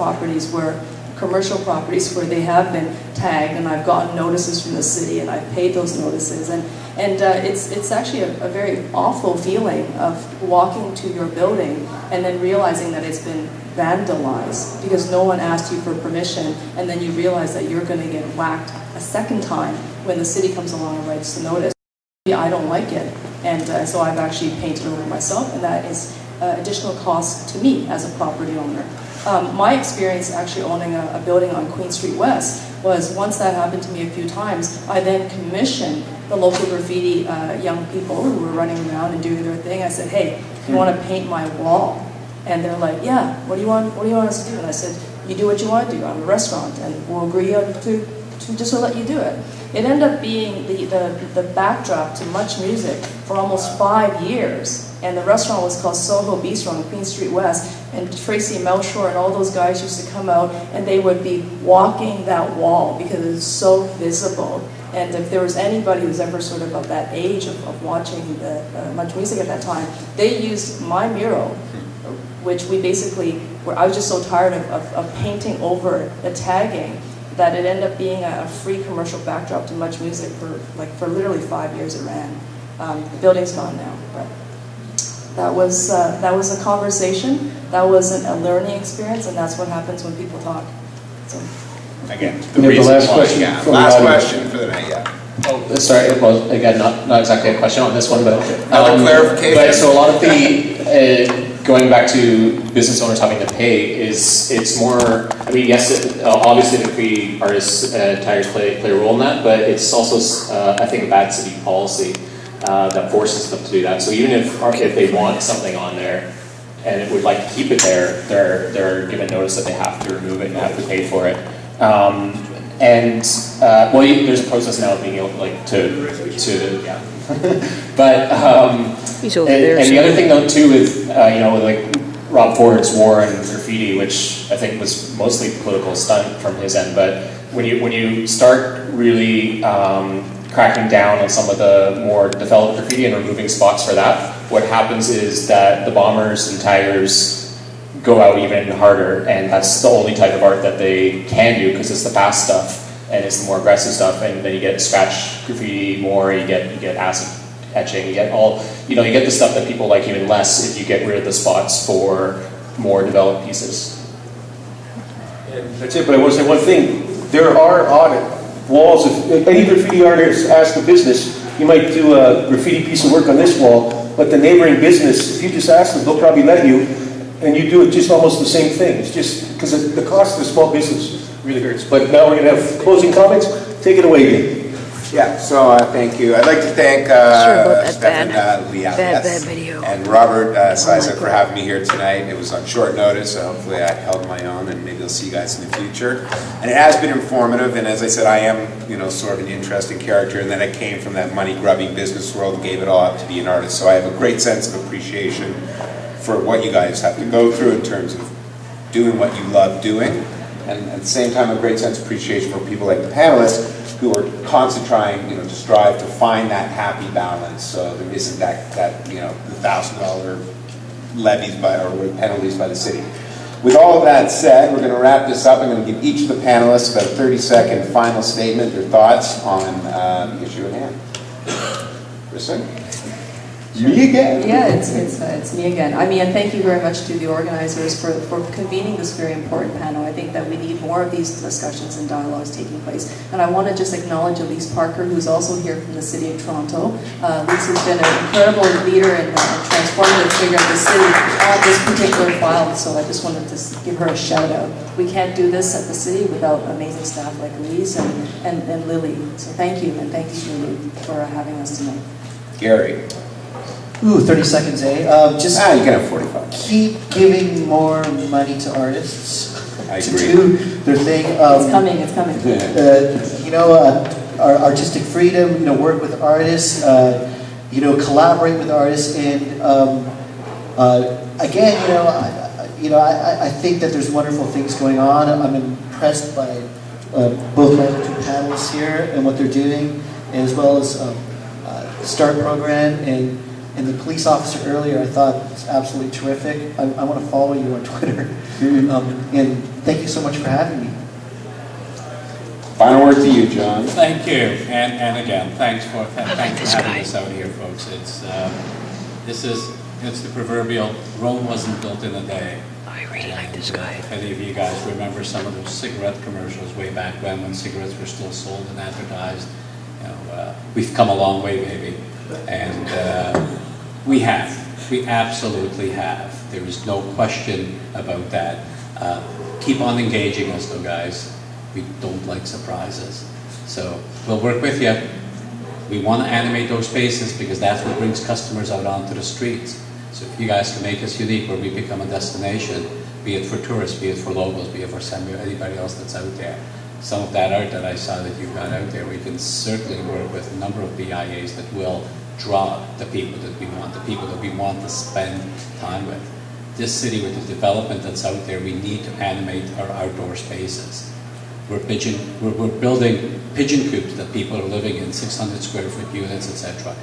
commercial properties where they have been tagged, and I've gotten notices from the city, and I've paid those notices, and it's actually a very awful feeling of walking to your building and then realizing that it's been vandalized because no one asked you for permission, and then you realize that you're going to get whacked a second time when the city comes along and writes the notice. I don't like it, and so I've actually painted over myself, and that is additional cost to me as a property owner. My experience actually owning a building on Queen Street West was, once that happened to me a few times, I then commissioned the local graffiti young people who were running around and doing their thing. I said, hey, you want to paint my wall? And they're like, yeah, what do you want us to do? And I said, you do what you want to do. I'm a restaurant, and we'll agree to just let you do it. It ended up being the backdrop to Much Music for almost 5 years. And the restaurant was called Soho Bistro on Queen Street West. And Tracy Melshore and all those guys used to come out, and they would be walking that wall because it was so visible. And if there was anybody who's ever sort of that age of watching the Much Music at that time, they used my mural, which we basically I was just so tired of painting over the tagging that it ended up being a free commercial backdrop to Much Music for literally 5 years it ran. The building's gone now, but That was a conversation. That was a learning experience, and that's what happens when people talk. So. Again, the last question. Yeah, last question for the night. Yeah. Oh, sorry. Well, again, not exactly a question on this one, but another clarification. But so a lot of the going back to business owners having to pay it's more. I mean, yes, obviously the graffiti artists tires play a role in that, but it's also I think a bad city policy that forces them to do that. So even if they want something on there and it would like to keep it there, they're given notice that they have to remove it and have to pay for it. There's a process now of being able to yeah. But and the other thing though too is like Rob Ford's war on graffiti, which I think was mostly political stunt from his end. But when you start really cracking down on some of the more developed graffiti and removing spots for that, what happens is that the bombers and taggers go out even harder, and that's the only type of art that they can do because it's the fast stuff and it's the more aggressive stuff, and then you get scratch graffiti more, you get acid etching, you get you get the stuff that people like even less if you get rid of the spots for more developed pieces. And that's it, but I want to say one thing. There are audit walls. If any graffiti artist asks the business, you might do a graffiti piece of work on this wall, but the neighboring business, if you just ask them, they'll probably let you, and you do it just almost the same thing. It's just because the cost of the small business really hurts. But now we're going to have closing comments. Take it away, Dave. Yeah, so thank you. I'd like to thank Stefan bad video. And Robert Siza for having me here tonight. It was on short notice, so hopefully I held my own, and maybe I'll see you guys in the future. And it has been informative, and as I said, I am sort of an interesting character, and then I came from that money-grubbing business world and gave it all up to be an artist. So I have a great sense of appreciation for what you guys have to go through in terms of doing what you love doing, and at the same time a great sense of appreciation for people like the panelists who are constantly trying to strive to find that happy balance, so there isn't that the $1,000 levies or penalties by the city. With all of that said, we're going to wrap this up. I'm going to give each of the panelists about a 30-second final statement, their thoughts on the issue at hand. Kristen? Me again? Yeah, it's me again. I mean, and thank you very much to the organizers for convening this very important panel. I think that we need more of these discussions and dialogues taking place. And I want to just acknowledge Elise Parker, who's also here from the City of Toronto. Elise has been an incredible leader and transformative figure of the city on this particular file, so I just wanted to give her a shout out. We can't do this at the city without amazing staff like Elise and Lily. So thank you, and thank you, Lily, for having us tonight. Gary? Ooh, 30 seconds, eh? You can have 45. Keep giving more money to artists I to agree. do their thing. It's coming, it's coming. Our artistic freedom, work with artists, collaborate with artists, and again, I think that there's wonderful things going on. I'm impressed by both my two panelists here and what they're doing, as well as the START program and the police officer earlier. I thought it's absolutely terrific. I want to follow you on Twitter. And thank you so much for having me. Final word to you, John. Thank you, and again, thanks for having us out here, folks. It's the proverbial Rome wasn't built in a day. I really like this guy. If any of you guys remember some of those cigarette commercials way back when cigarettes were still sold and advertised, we've come a long way, baby, and we absolutely have. There is no question about that. Keep on engaging us, though, guys. We don't like surprises. So we'll work with you. We want to animate those spaces because that's what brings customers out onto the streets. So if you guys can make us unique where we become a destination, be it for tourists, be it for locals, be it for anybody else that's out there. Some of that art that I saw that you've got out there, we can certainly work with a number of BIAs that will draw the people that we want to spend time with. This city, with the development that's out there, we need to animate our outdoor spaces. We're building pigeon coops that people are living in, 600 square foot units, etc.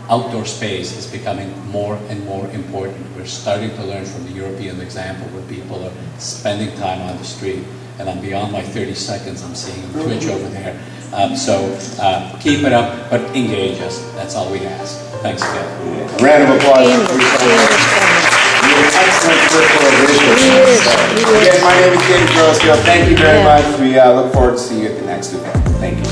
Outdoor space is becoming more and more important. We're starting to learn from the European example where people are spending time on the street. and I'm beyond my 30 seconds. I'm seeing him twitch over there. So keep it up, but engage us. That's all we ask. Thanks again. A round of applause. Excellent circle of leadership. Again, my name is David Grossfield. Thank you very much. We look forward to seeing you at the next event. Thank you.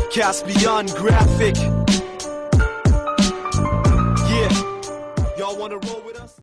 Cast beyond graphic.